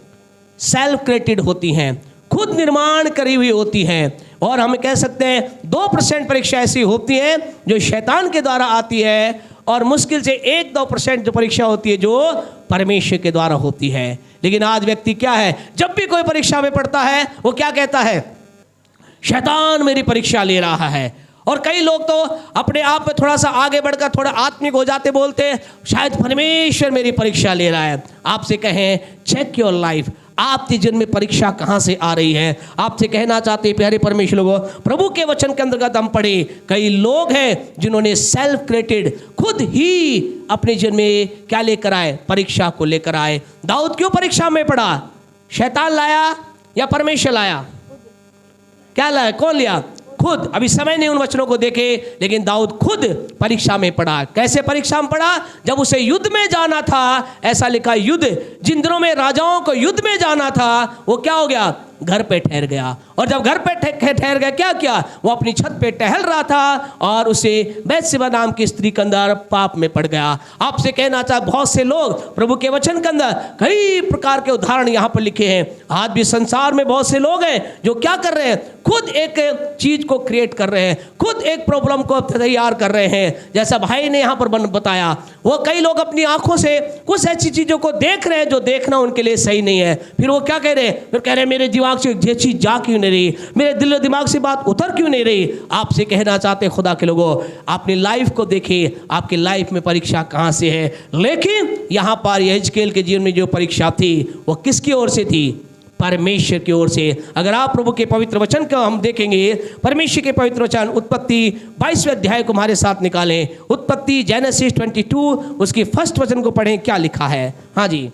[SPEAKER 3] सेल्फ क्रिएटेड होती हैं, खुद निर्माण करी हुई होती हैं। और हम कह सकते हैं 2% परीक्षा ऐसी होती हैं जो शैतान के द्वारा आती है, और मुश्किल से 1-2% जो परीक्षा होती है जो परमेश्वर के द्वारा होती है। लेकिन आज व्यक्ति क्या है, जब भी कोई परीक्षा में पढ़ता है वो क्या कहता है? शैतान मेरी परीक्षा ले रहा है। और कई लोग तो अपने आप में थोड़ा सा आगे बढ़कर थोड़ा आत्मिक हो जाते, बोलते शायद परमेश्वर मेरी परीक्षा ले रहा है। आपसे कहें चेक योर लाइफ, आपके जीवन में परीक्षा कहाँ से आ रही है? आपसे कहना चाहते हैं प्यारे परमेश्वर लोगों, प्रभु के वचन के अंतर्गत हम पढ़े, कई लोग हैं जिन्होंने सेल्फ क्रिएटेड, खुद ही अपने जीवन में क्या लेकर आए? परीक्षा को लेकर आए। दाऊद क्यों परीक्षा में पड़ा? शैतान लाया या परमेश्वर लाया? क्या लाया? कौन लिया? खुद। अभी समय नहीं उन वचनों को देखे, लेकिन दाऊद खुद परीक्षा में पड़ा। कैसे परीक्षा में पड़ा? जब उसे युद्ध में जाना था, ऐसा लिखा युद्ध, जिन दिनों में राजाओं को युद्ध में जाना था, वो क्या हो गया?
[SPEAKER 2] घर पे ठहर गया। और जब घर पे ठहर गया, क्या किया? वो अपनी छत पे टहल रहा था और उसे बैतशेबा नाम की स्त्री के अंदर पाप में पड़ गया। आपसे कहना चाहता, बहुत से लोग प्रभु के वचन के अंदर कई प्रकार के उदाहरण यहाँ पर लिखे हैं। आज भी संसार में बहुत से लोग हैं जो क्या कर रहे हैं, खुद एक चीज को क्रिएट कर रहे हैं, खुद एक प्रॉब्लम को तैयार कर रहे हैं। जैसा भाई ने यहाँ पर बताया, वो कई लोग अपनी आंखों से कुछ ऐसी चीजों को देख रहे हैं जो देखना उनके लिए सही नहीं है। फिर वो क्या कह रहे हैं? फिर कह रहे हैं मेरे दिमाग से ये चीज जा क्यों नहीं रही, मेरे दिल दिमाग से बात उतर क्यों नहीं रही। आपसे कहना चाहते हैं, खुदा के लोगों, अपनी लाइफ को देखिए, आपकी लाइफ में परीक्षा कहाँ से है। लेकिन यहाँ पर यहेजकेल के जीवन में जो परीक्षा थी वो किसकी ओर से थी? परमेश्वर की ओर से। अगर आप प्रभु के पवित्र वचन को हम देखेंगे, परमेश्वर के पवित्र वचन उत्पत्ति 22वें अध्याय को हमारे साथ निकालें। उत्पत्ति जेनेसिस 22 उसकी फर्स्ट वचन को पढ़ें, क्या लिखा है? हाँ जी।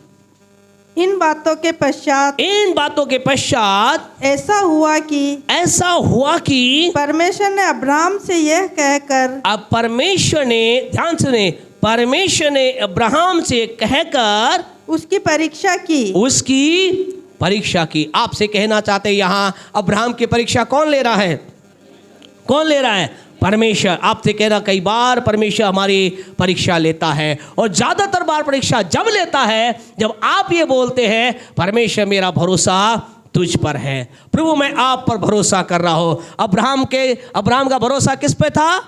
[SPEAKER 4] इन बातों के पश्चात
[SPEAKER 3] ऐसा
[SPEAKER 2] हुआ कि
[SPEAKER 4] परमेश्वर ने अब्राहम से यह कहकर,
[SPEAKER 2] अब परमेश्वर ने, ध्यान सुने, परमेश्वर ने अब्राहम से कहकर
[SPEAKER 4] उसकी
[SPEAKER 2] परीक्षा की। आपसे कहना चाहते हैं, यहाँ अब्राहम की परीक्षा कौन ले रहा है? कौन ले रहा है? परमेश्वर। आपसे कहना, कई बार परमेश्वर हमारी परीक्षा लेता है, और ज्यादातर बार परीक्षा जब लेता है जब आप ये बोलते हैं, परमेश्वर मेरा भरोसा तुझ पर है, प्रभु मैं आप पर भरोसा कर रहा हूं। अब्राहम का भरोसा किस पे था?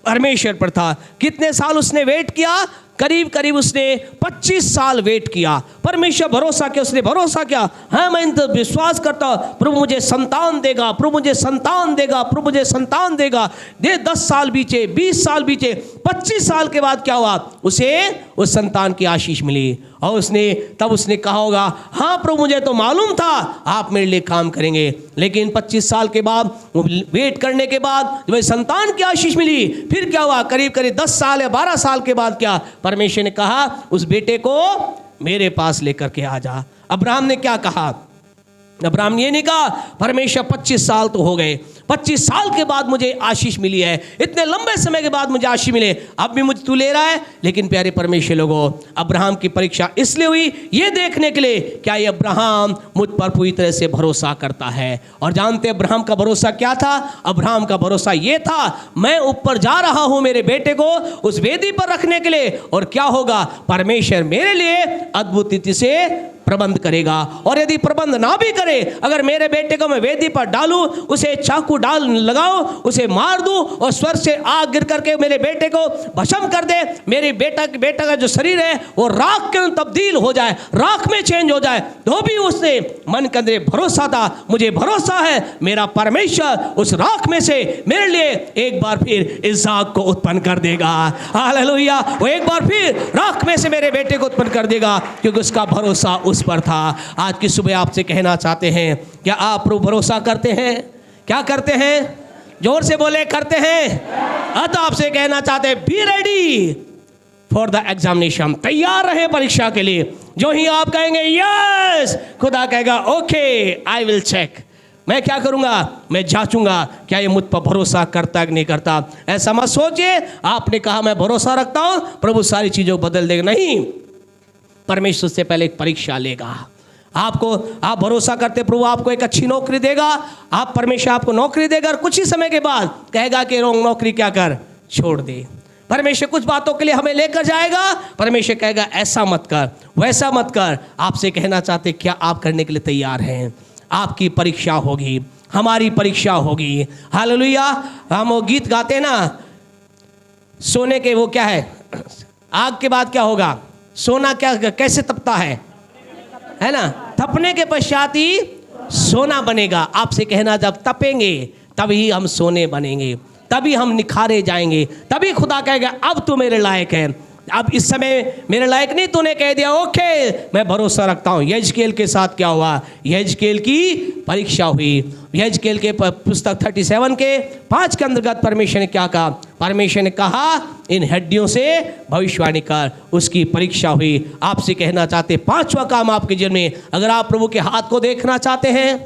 [SPEAKER 2] परमेश्वर पर था। कितने साल उसने वेट किया? करीब उसने 25 साल वेट किया। परमेश्वर भरोसा किया, उसने भरोसा किया, हाँ मैं विश्वास करता हूँ प्रभु मुझे संतान देगा, प्रभु मुझे संतान देगा, प्रभु मुझे संतान देगा। 10 साल बीते, 20 साल बीते, 25 साल के बाद क्या हुआ? उसे उस संतान की आशीष मिली, और तब उसने कहा होगा, हाँ प्रभु मुझे तो मालूम था आप मेरे लिए काम करेंगे। लेकिन 25 साल के बाद, वेट करने के बाद जब संतान की आशीष मिली, फिर क्या हुआ? करीब 10 साल या 12 साल के बाद क्या? परमेश्वर ने कहा उस बेटे को मेरे पास लेकर के आ जा। अब्राहम ने क्या कहा? अब्राहम ये नहीं कहा परमेश्वर 25 साल तो हो गए, 25 साल के बाद मुझे आशीष मिली है, इतने लंबे समय के बाद मुझे आशीष मिले, अब भी मुझे तू ले रहा है। लेकिन प्यारे परमेश्वर लोगों, अब्राहम की परीक्षा इसलिए हुई, ये देखने के लिए क्या ये अब्राहम मुझ पर पूरी तरह से भरोसा करता है। और जानते अब्राहम का भरोसा क्या था? अब्राहम का भरोसा ये था, मैं ऊपर जा रहा हूं मेरे बेटे को उस वेदी पर रखने के लिए, और क्या होगा? परमेश्वर मेरे लिए अद्भुत रीति से प्रबंध करेगा। और यदि प्रबंध ना भी करे, अगर मेरे बेटे को मैं वेदी पर डालूं, उसे चाकू डाल लगाऊं, उसे मार दूं, और स्वर्ग से आग गिर करके मेरे बेटे को भस्म कर दे, मेरे बेटा का जो शरीर है वो राख के तब्दील हो जाए, राख में चेंज हो जाए, तो भी उसने मन के अंदर भरोसा था, मुझे भरोसा है मेरा परमेश्वर उस राख में से मेरे लिए एक बार फिर इसहाक को उत्पन्न कर देगा। हालेलुया। वो एक बार फिर राख में से मेरे बेटे को उत्पन्न कर देगा, क्योंकि उसका भरोसा उस पर था। आज की सुबह आपसे कहना चाहते हैं, क्या आप प्रभु भरोसा करते हैं? क्या करते हैं? जोर से बोले, करते हैं। तो आपसे कहना चाहते हैं, be ready for the examination, तैयार रहे परीक्षा के लिए। जो ही आप कहेंगे यस, खुदा कहेगा ओके आई विल चेक, मैं क्या करूंगा? मैं जांचूंगा क्या ये मुझ पर भरोसा करता है कि नहीं करता। ऐसा मत सोचिए आपने कहा मैं भरोसा रखता हूं प्रभु सारी चीजों को बदल देगा, नहीं। परमेश्वर से पहले एक परीक्षा लेगा आपको। आप भरोसा करते प्रभु आपको एक अच्छी नौकरी देगा, आप परमेश्वर आपको नौकरी देगा, और कुछ ही समय के बाद कहेगा कि नौकरी क्या कर, छोड़ दे। परमेश्वर कुछ बातों के लिए हमें लेकर जाएगा, परमेश्वर कहेगा ऐसा मत कर, वैसा मत कर। आपसे कहना चाहते क्या आप करने के लिए तैयार हैं? आपकी परीक्षा होगी, हमारी परीक्षा होगी। हालेलुया। हम वो गीत गाते ना, सोने के वो क्या है, आग के बाद क्या होगा? सोना क्या कैसे तपता है ना? तपने के पश्चात ही सोना बनेगा। आपसे कहना जब तपेंगे तभी हम सोने बनेंगे, तभी हम निखारे जाएंगे, तभी खुदा कहेगा अब तू मेरे लायक है। अब इस समय मेरे लायक नहीं, तूने कह दिया ओके मैं भरोसा रखता हूँ। यहेजकेल के साथ क्या हुआ? यहेजकेल की परीक्षा हुई। यहेजकेल के पुस्तक 37 के 5 के अंतर्गत परमेश्वर ने क्या कहा? परमेश्वर ने कहा इन हड्डियों से भविष्यवाणी कर। उसकी परीक्षा हुई। आपसे कहना चाहते 5वां काम आपके जीवन में, अगर आप प्रभु के हाथ को देखना चाहते हैं,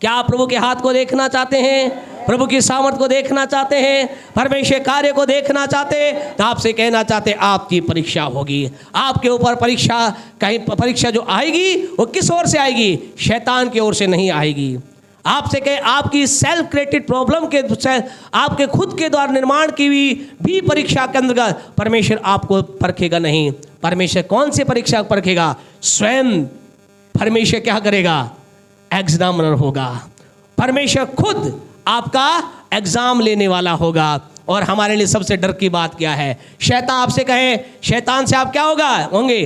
[SPEAKER 2] क्या आप प्रभु के हाथ को देखना चाहते हैं? प्रभु की सामर्थ को देखना चाहते हैं, परमेश्वर कार्य को देखना चाहते, तो आपसे कहना चाहते आपकी परीक्षा होगी। आपके ऊपर परीक्षा, कहीं परीक्षा जो आएगी वो किस ओर से आएगी? शैतान की ओर से नहीं आएगी। आपसे कहे आपकी सेल्फ क्रिएटेड प्रॉब्लम के, आपके खुद के द्वारा निर्माण की भी परीक्षा के अंतर्गत परमेश्वर आपको परखेगा नहीं। परमेश्वर कौन सी परीक्षा परखेगा? स्वयं परमेश्वर क्या करेगा? एग्जामिनर होगा। परमेश्वर खुद आपका एग्जाम लेने वाला होगा। और हमारे लिए सबसे डर की बात क्या है? शैतान आपसे कहे, शैतान से आप क्या होंगे?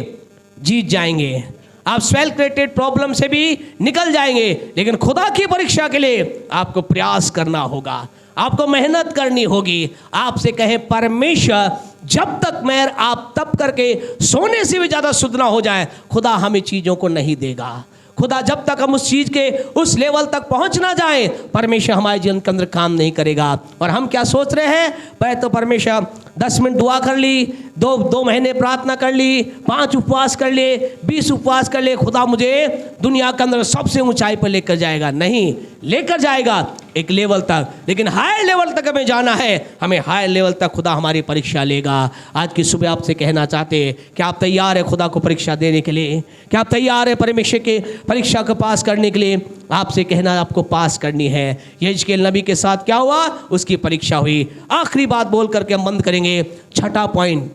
[SPEAKER 2] जीत जाएंगे। आप सेल्फ क्रिएटेड प्रॉब्लम से भी निकल जाएंगे, लेकिन खुदा की परीक्षा के लिए आपको प्रयास करना होगा, आपको मेहनत करनी होगी। आपसे कहे परमेश्वर जब तक मैं आप तब करके सोने से भी ज़्यादा शुद्ध ना हो जाए, खुदा हमें चीज़ों को नहीं देगा। खुदा जब तक हम उस चीज़ के उस लेवल तक पहुंच ना जाए, परमेश्वर हमारे जीवन के अंदर काम नहीं करेगा। और हम क्या सोच रहे हैं? पहले तो परमेश्वर 10 मिनट दुआ कर ली, दो महीने प्रार्थना कर ली, 5 उपवास कर लिए, 20 उपवास कर लिए, खुदा मुझे दुनिया के अंदर सबसे ऊंचाई पर लेकर जाएगा। नहीं, लेकर जाएगा एक लेवल तक, लेकिन हायर लेवल तक हमें जाना है। हमें हायर लेवल तक खुदा हमारी परीक्षा लेगा। आज की सुबह आपसे कहना चाहते हैं कि आप तैयार है खुदा को परीक्षा देने के लिए? क्या आप तैयार है परमेश्वर के परीक्षा को पास करने के लिए? आपसे कहना आपको पास करनी है। यहेजकेल नबी के साथ क्या हुआ? उसकी परीक्षा हुई। आखिरी बात बोल करके हम बंद करेंगे। छठा पॉइंट,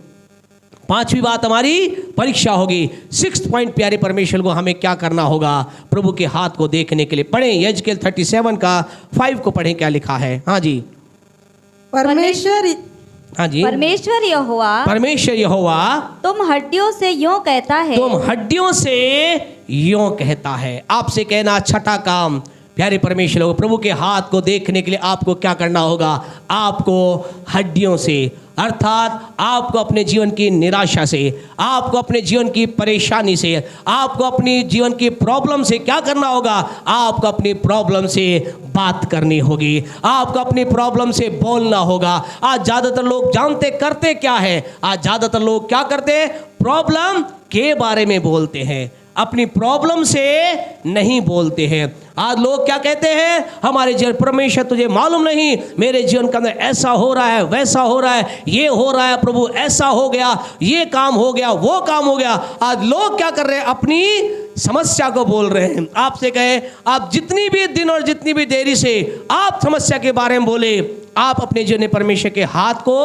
[SPEAKER 2] 5वीं बात हमारी परीक्षा होगी। 6th पॉइंट, प्यारे परमेश्वर को हमें क्या करना होगा? प्रभु के हाथ को देखने के लिए। पढ़ें यहेजकेल 37 का 5 को पढ़ें, क्या लिखा है? हाँ जी,
[SPEAKER 4] परमेश्वर
[SPEAKER 2] हाँ जी,
[SPEAKER 3] परमेश्वर
[SPEAKER 2] यहोवा
[SPEAKER 3] तुम हड्डियों से यूं कहता है,
[SPEAKER 2] तुम हड्डियों से यूं कहता है। आपसे कहना छठा काम, प्यारे परमेश्वर लोग, प्रभु के हाथ को देखने के लिए आपको क्या करना होगा? आपको हड्डियों से, अर्थात आपको अपने जीवन की निराशा से, आपको अपने जीवन की परेशानी से, आपको अपनी जीवन की प्रॉब्लम से क्या करना होगा? आपको अपनी प्रॉब्लम से बात करनी होगी, आपको अपनी प्रॉब्लम से बोलना होगा। आज ज़्यादातर लोग जानते करते क्या है? आज ज़्यादातर लोग क्या करते? प्रॉब्लम के बारे में बोलते हैं, अपनी प्रॉब्लम से नहीं बोलते हैं। आज लोग क्या कहते हैं? हमारे जीवन, परमेश्वर तुझे मालूम नहीं मेरे जीवन के अंदर ऐसा हो रहा है, वैसा हो रहा है, ये हो रहा है, प्रभु ऐसा हो गया, ये काम हो गया, वो काम हो गया। आज लोग क्या कर रहे हैं? अपनी समस्या को बोल रहे हैं। आपसे कहे आप जितनी भी दिन और जितनी भी देरी से आप समस्या के बारे में बोले, आप अपने जीवन में परमेश्वर के हाथ को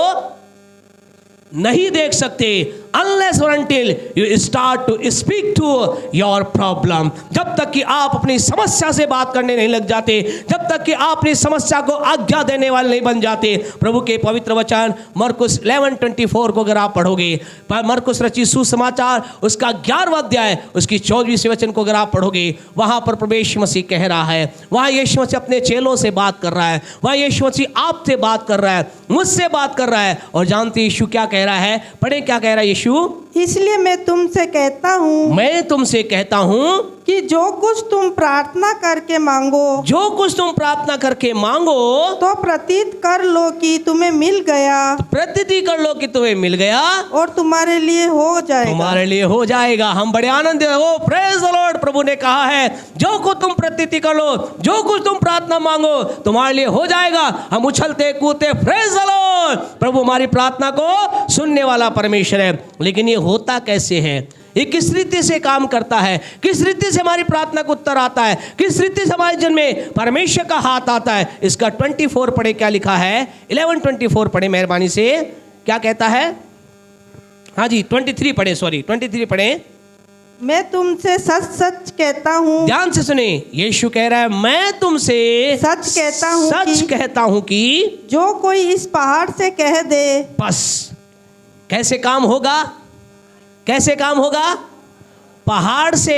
[SPEAKER 2] नहीं देख सकते unless or until you start to speak to your problem। जब तक कि आप अपनी समस्या से बात करने नहीं लग जाते, जब तक कि आप अपनी समस्या को आज्ञा देने वाले नहीं बन जाते। प्रभु के पवित्र वचन मरकुस 11:24 को अगर आप पढ़ोगे, मरकुस रचित सुसमाचार उसका 11वां अध्याय उसकी 24वें वचन को अगर आप पढ़ोगे, वहां पर प्रभु यीशु मसीह कह रहा है, वहां यीशु मसीह अपने चेलों से बात कर रहा है, वहां यीशु मसीह आपसे बात कर रहा है, मुझसे बात कर रहा है। और जानते यीशु क्या कह रहा है? पढ़े क्या कह रहा है यीशु?
[SPEAKER 4] इसलिए मैं तुमसे कहता हूँ कि जो कुछ तुम प्रार्थना करके मांगो, तो प्रतीत कर लो कि तुम्हें मिल गया, और तुम्हारे लिए हो जाएगा। हम बड़े आनंद हो, प्रेज द लॉर्ड। प्रभु ने कहा है जो कुछ तुम प्रतीति कर लो, जो कुछ तुम प्रार्थना मांगो, तुम्हारे लिए हो जाएगा। हम उछलते कूदते, प्रेज द लॉर्ड। प्रभु हमारी प्रार्थना को सुनने वाला परमेश्वर है। लेकिन ये होता कैसे है? ये किस रीति से काम करता है? किस रीति से हमारी प्रार्थना को उत्तर आता है? किस रीति से हमारे जन्म में परमेश्वर का हाथ आता है? इसका 24 पढ़े, क्या लिखा है? 11:24 पढ़े मेहरबानी से, क्या कहता है? हाँ जी, 23 पढ़े, सॉरी 23 पढ़े। मैं तुमसे सच सच कहता हूँ,
[SPEAKER 2] ध्यान से सुने, यीशु कह रहा है मैं तुमसे
[SPEAKER 4] सच कहता हूँ कि जो कोई इस पहाड़ से कह दे,
[SPEAKER 2] बस। कैसे काम होगा? कैसे काम होगा? पहाड़ से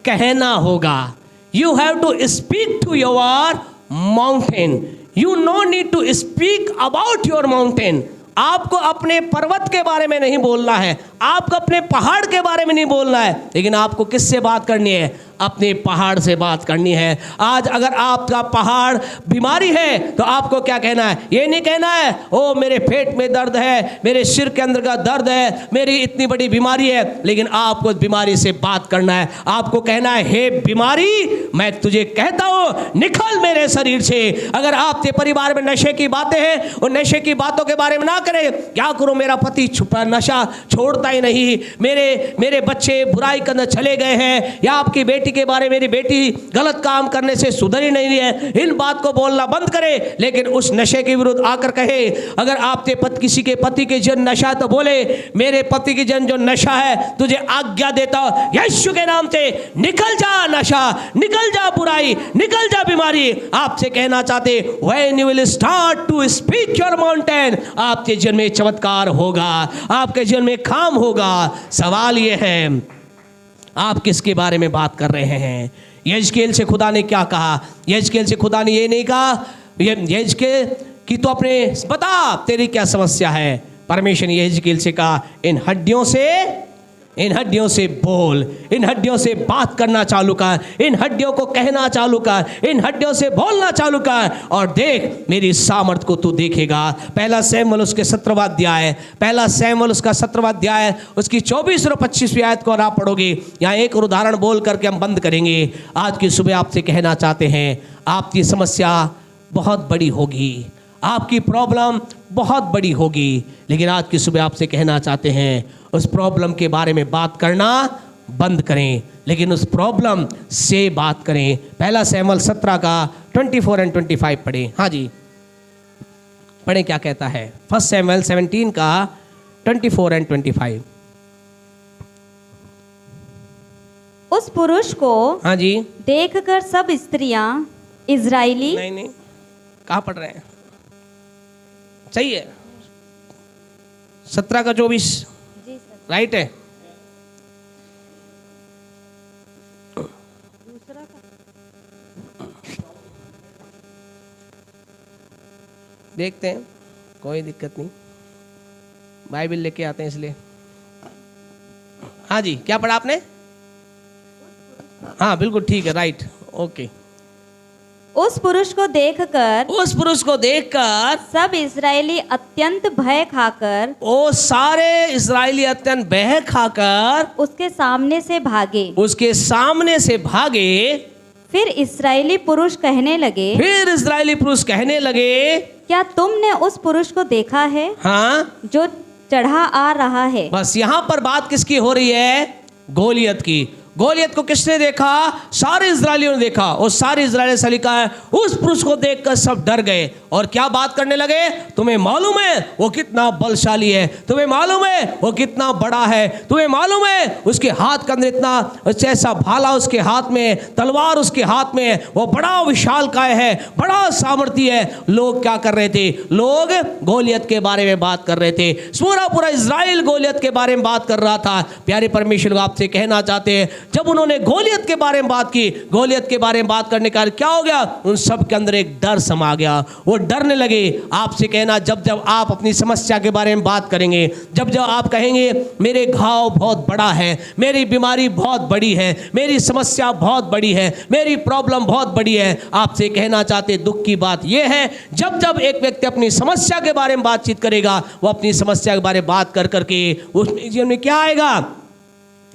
[SPEAKER 2] कहना होगा। You have to speak to your mountain. You no need to speak about your mountain. आपको अपने पर्वत के बारे में नहीं बोलना है, आपको अपने पहाड़ के बारे में नहीं बोलना है, लेकिन आपको किससे बात करनी है? अपने पहाड़ से बात करनी है। आज अगर आपका पहाड़ बीमारी है तो आपको क्या कहना है? ये नहीं कहना है ओ मेरे पेट में दर्द है, मेरे सिर के अंदर का दर्द है, मेरी इतनी बड़ी बीमारी है, लेकिन आपको उस बीमारी से बात करना है। आपको कहना है हे बीमारी, मैं तुझे कहता हूं निकल मेरे शरीर से। अगर आपके परिवार में नशे की बातें हैं, उन नशे की बातों के बारे में ना करें। क्या करूं, मेरा पति छुपा नशा छोड़ता ही नहीं, मेरे बच्चे बुराई के अंदर चले गए हैं, या आपकी बेटी के बारे में मेरी बेटी गलत काम करने से सुधर ही नहीं है। इन बात को बोलना बंद करे, लेकिन उस नशे के विरुद्ध आकर कहे। अगर आपके किसी के पति के जन नशा है तो बोले मेरे पति की जन जो नशा है, तुझे आज्ञा देता हूं यीशु के नाम से निकल जा नशा, निकल जा बुराई, निकल जा बीमारी। आपसे कहना चाहते when you will start to speak your mountain, आपके जीवन में चमत्कार होगा, आपके जीवन में काम होगा। सवाल यह है आप किसके बारे में बात कर रहे हैं? यहेजकेल से खुदा ने क्या कहा? यहेजकेल से खुदा ने ये नहीं कहा यहेजकेल कि तू अपने बता तेरी क्या समस्या है। परमेश्वर ने यहेजकेल से कहा इन हड्डियों से बोल, इन हड्डियों से बात करना चालू कर, इन हड्डियों को कहना चालू कर, इन हड्डियों से बोलना चालू कर, और देख मेरी सामर्थ को तू देखेगा। पहला शमूएल उसके 17वां अध्याय, पहला शमूएल उसका 17वां अध्याय उसकी 24 और 25वीं आयत को आप पढ़ोगे। यहाँ एक और उदाहरण बोल करके हम बंद करेंगे। आज की सुबह आपसे कहना चाहते हैं आपकी समस्या बहुत बड़ी होगी, आपकी प्रॉब्लम बहुत बड़ी होगी, लेकिन आज की सुबह आपसे कहना चाहते हैं उस प्रॉब्लम के बारे में बात करना बंद करें, लेकिन उस प्रॉब्लम से बात करें। पहला शमूएल 17 का 24 और 25 पढ़ें। हाँ जी पढ़ें क्या कहता है। फर्स्ट शमूएल 17 का 24 और 25।
[SPEAKER 3] उस पुरुष को
[SPEAKER 2] हाँ जी
[SPEAKER 3] देखकर सब स्त्रियां इजरायली
[SPEAKER 2] नहीं कहाँ पढ़ रहे हैं? सही है 17 का 24 राइट है। देखते हैं, कोई दिक्कत नहीं, बाइबल लेके आते हैं इसलिए। हाँ जी क्या पढ़ा आपने? हाँ बिल्कुल ठीक है, राइट, ओके।
[SPEAKER 3] उस पुरुष को देखकर सब इस्राएली अत्यंत भय खाकर,
[SPEAKER 2] ओ सारे इस्राएली अत्यंत भय खाकर
[SPEAKER 3] उसके सामने से भागे। फिर इस्राएली पुरुष कहने लगे, क्या तुमने उस पुरुष को देखा है?
[SPEAKER 2] हाँ
[SPEAKER 3] जो चढ़ा आ रहा है।
[SPEAKER 2] बस यहाँ पर बात किसकी हो रही है? गोलियत की। गोलियत को किसने देखा? सारे इजरायलियों ने देखा, और सारे इजरायली से लिखा है उस पुरुष को देखकर सब डर गए और क्या बात करने लगे? तुम्हें मालूम है वो कितना बलशाली है, तुम्हें मालूम है वो कितना बड़ा है, तुम्हें मालूम है उसके हाथ के अंदर इतना ऐसा भाला उसके हाथ में, तलवार उसके हाथ में, वो बड़ा विशालकाय है, बड़ा सामर्थ्य है। लोग क्या कर रहे थे? लोग गोलियत के बारे में बात कर रहे थे। पूरा इजराइल गोलियत के बारे में बात कर रहा था। प्यारे परमेश्वर आपसे कहना चाहते हैं जब उन्होंने गोलियत के बारे में बात की, गोलियत के बारे में बात करने का क्या हो गया? उन सब के अंदर एक डर समा गया, वो डरने लगे। आपसे कहना जब आप अपनी समस्या के बारे में बात करेंगे, जब आप कहेंगे मेरे घाव बहुत बड़ा है, मेरी बीमारी बहुत बड़ी है, मेरी समस्या बहुत बड़ी है, मेरी प्रॉब्लम बहुत बड़ी है, आपसे कहना चाहते दुख की बात यह है जब एक व्यक्ति अपनी समस्या के बारे में बातचीत करेगा, वो अपनी समस्या के बारे में बात कर करके उसके जीवन में क्या आएगा?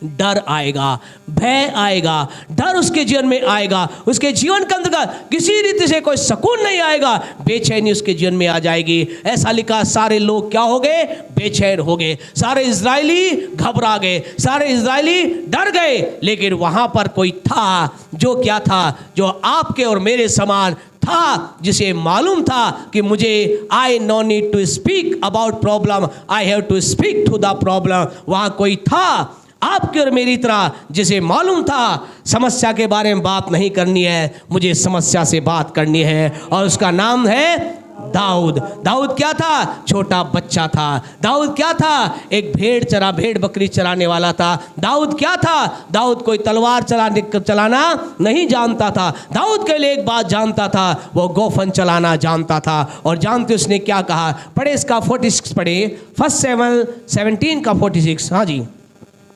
[SPEAKER 2] डर आएगा, भय आएगा, डर उसके जीवन में आएगा, उसके जीवन के अंदर किसी रीति से कोई सुकून नहीं आएगा, बेचैनी उसके जीवन में आ जाएगी। ऐसा लिखा सारे लोग क्या हो गए? बेचैन हो गए, सारे इजरायली घबरा गए, सारे इजरायली डर गए। लेकिन वहां पर कोई था जो क्या था? जो आपके और मेरे समान था, जिसे मालूम था कि मुझे I no need to speak about problem, I have to speak to the problem. वहां कोई था आपके और मेरी तरह जिसे मालूम था समस्या के बारे में बात नहीं करनी है, मुझे समस्या से बात करनी है, और उसका नाम है दाऊद। दाऊद क्या था? छोटा बच्चा था। दाऊद क्या था? एक भेड़ बकरी चराने वाला था। दाऊद क्या था? दाऊद कोई तलवार चलाना नहीं जानता था। दाऊद के लिए एक बात जानता था, वो गोफन चलाना जानता था। और जानते उसने क्या कहा? पढ़े इसका 46 पढ़े, 1 Samuel 17 का 46। हाँ जी।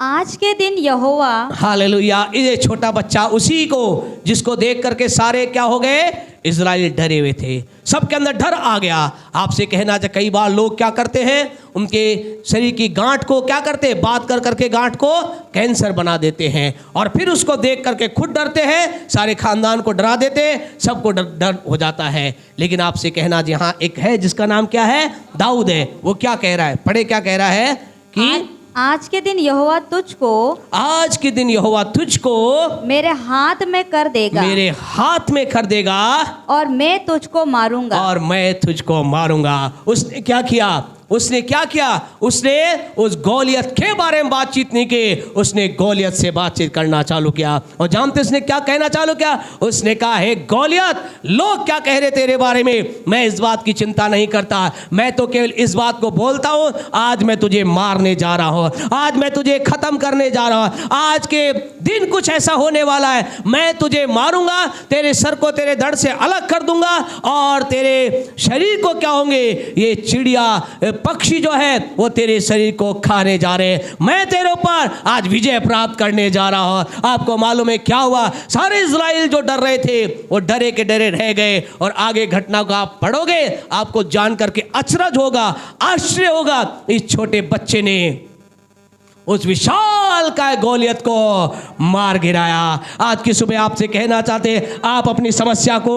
[SPEAKER 3] आज के दिन यहोवा,
[SPEAKER 2] हालेलुया, ये छोटा बच्चा उसी को जिसको देख करके सारे क्या हो गए? इजराइल डरे हुए थे, सबके अंदर डर आ गया। आपसे कहना चाहिए, कई बार लोग क्या करते हैं, उनके शरीर की गांठ को क्या करते हैं? बात कर करके गांठ को कैंसर बना देते हैं और फिर उसको देख करके खुद डरते हैं, सारे खानदान को डरा देते हैं, सबको डर हो जाता है। लेकिन आपसे कहना जी, हाँ एक है जिसका नाम क्या है? दाऊद है। वो क्या कह रहा है? पढ़े, क्या कह रहा है कि
[SPEAKER 3] आज के दिन यहोवा तुझको,
[SPEAKER 2] आज के दिन यहोवा तुझको
[SPEAKER 3] मेरे हाथ में कर देगा,
[SPEAKER 2] मेरे हाथ में कर देगा,
[SPEAKER 3] और मैं तुझको मारूंगा,
[SPEAKER 2] और मैं तुझको मारूंगा। उसने क्या किया? उसने क्या किया? उसने उस गोलियत के बारे में बातचीत नहीं की, उसने गोलियत से बातचीत करना चालू किया। और जानते उसने क्या कहना चालू किया? उसने कहा, हे गोलियत, लोग क्या कह रहे तेरे बारे में, मैं इस बात की चिंता नहीं करता, मैं तो केवल इस बात को बोलता हूं, आज मैं तुझे मारने जा रहा हूं, आज मैं तुझे खत्म करने जा रहा हूं, आज के दिन कुछ ऐसा होने वाला है, मैं तुझे मारूंगा, तेरे सर को तेरे धड़ से अलग कर दूंगा, और तेरे शरीर को क्या होंगे? ये चिड़िया पक्षी जो है वो तेरे शरीर को खाने जा रहे हैं, मैं तेरे ऊपर आज विजय प्राप्त करने जा रहा हूं। आपको मालूम है क्या हुआ? सारे इजराइल जो डर रहे थे वो डरे के डरे रह गए। और आगे घटना को आप पढ़ोगे, आपको जान करके अचरज होगा, आश्चर्य होगा। इस छोटे बच्चे ने उस विशाल काय गोलियत को मार गिराया। आज की सुबह आपसे कहना चाहते हैं, आप अपनी समस्या को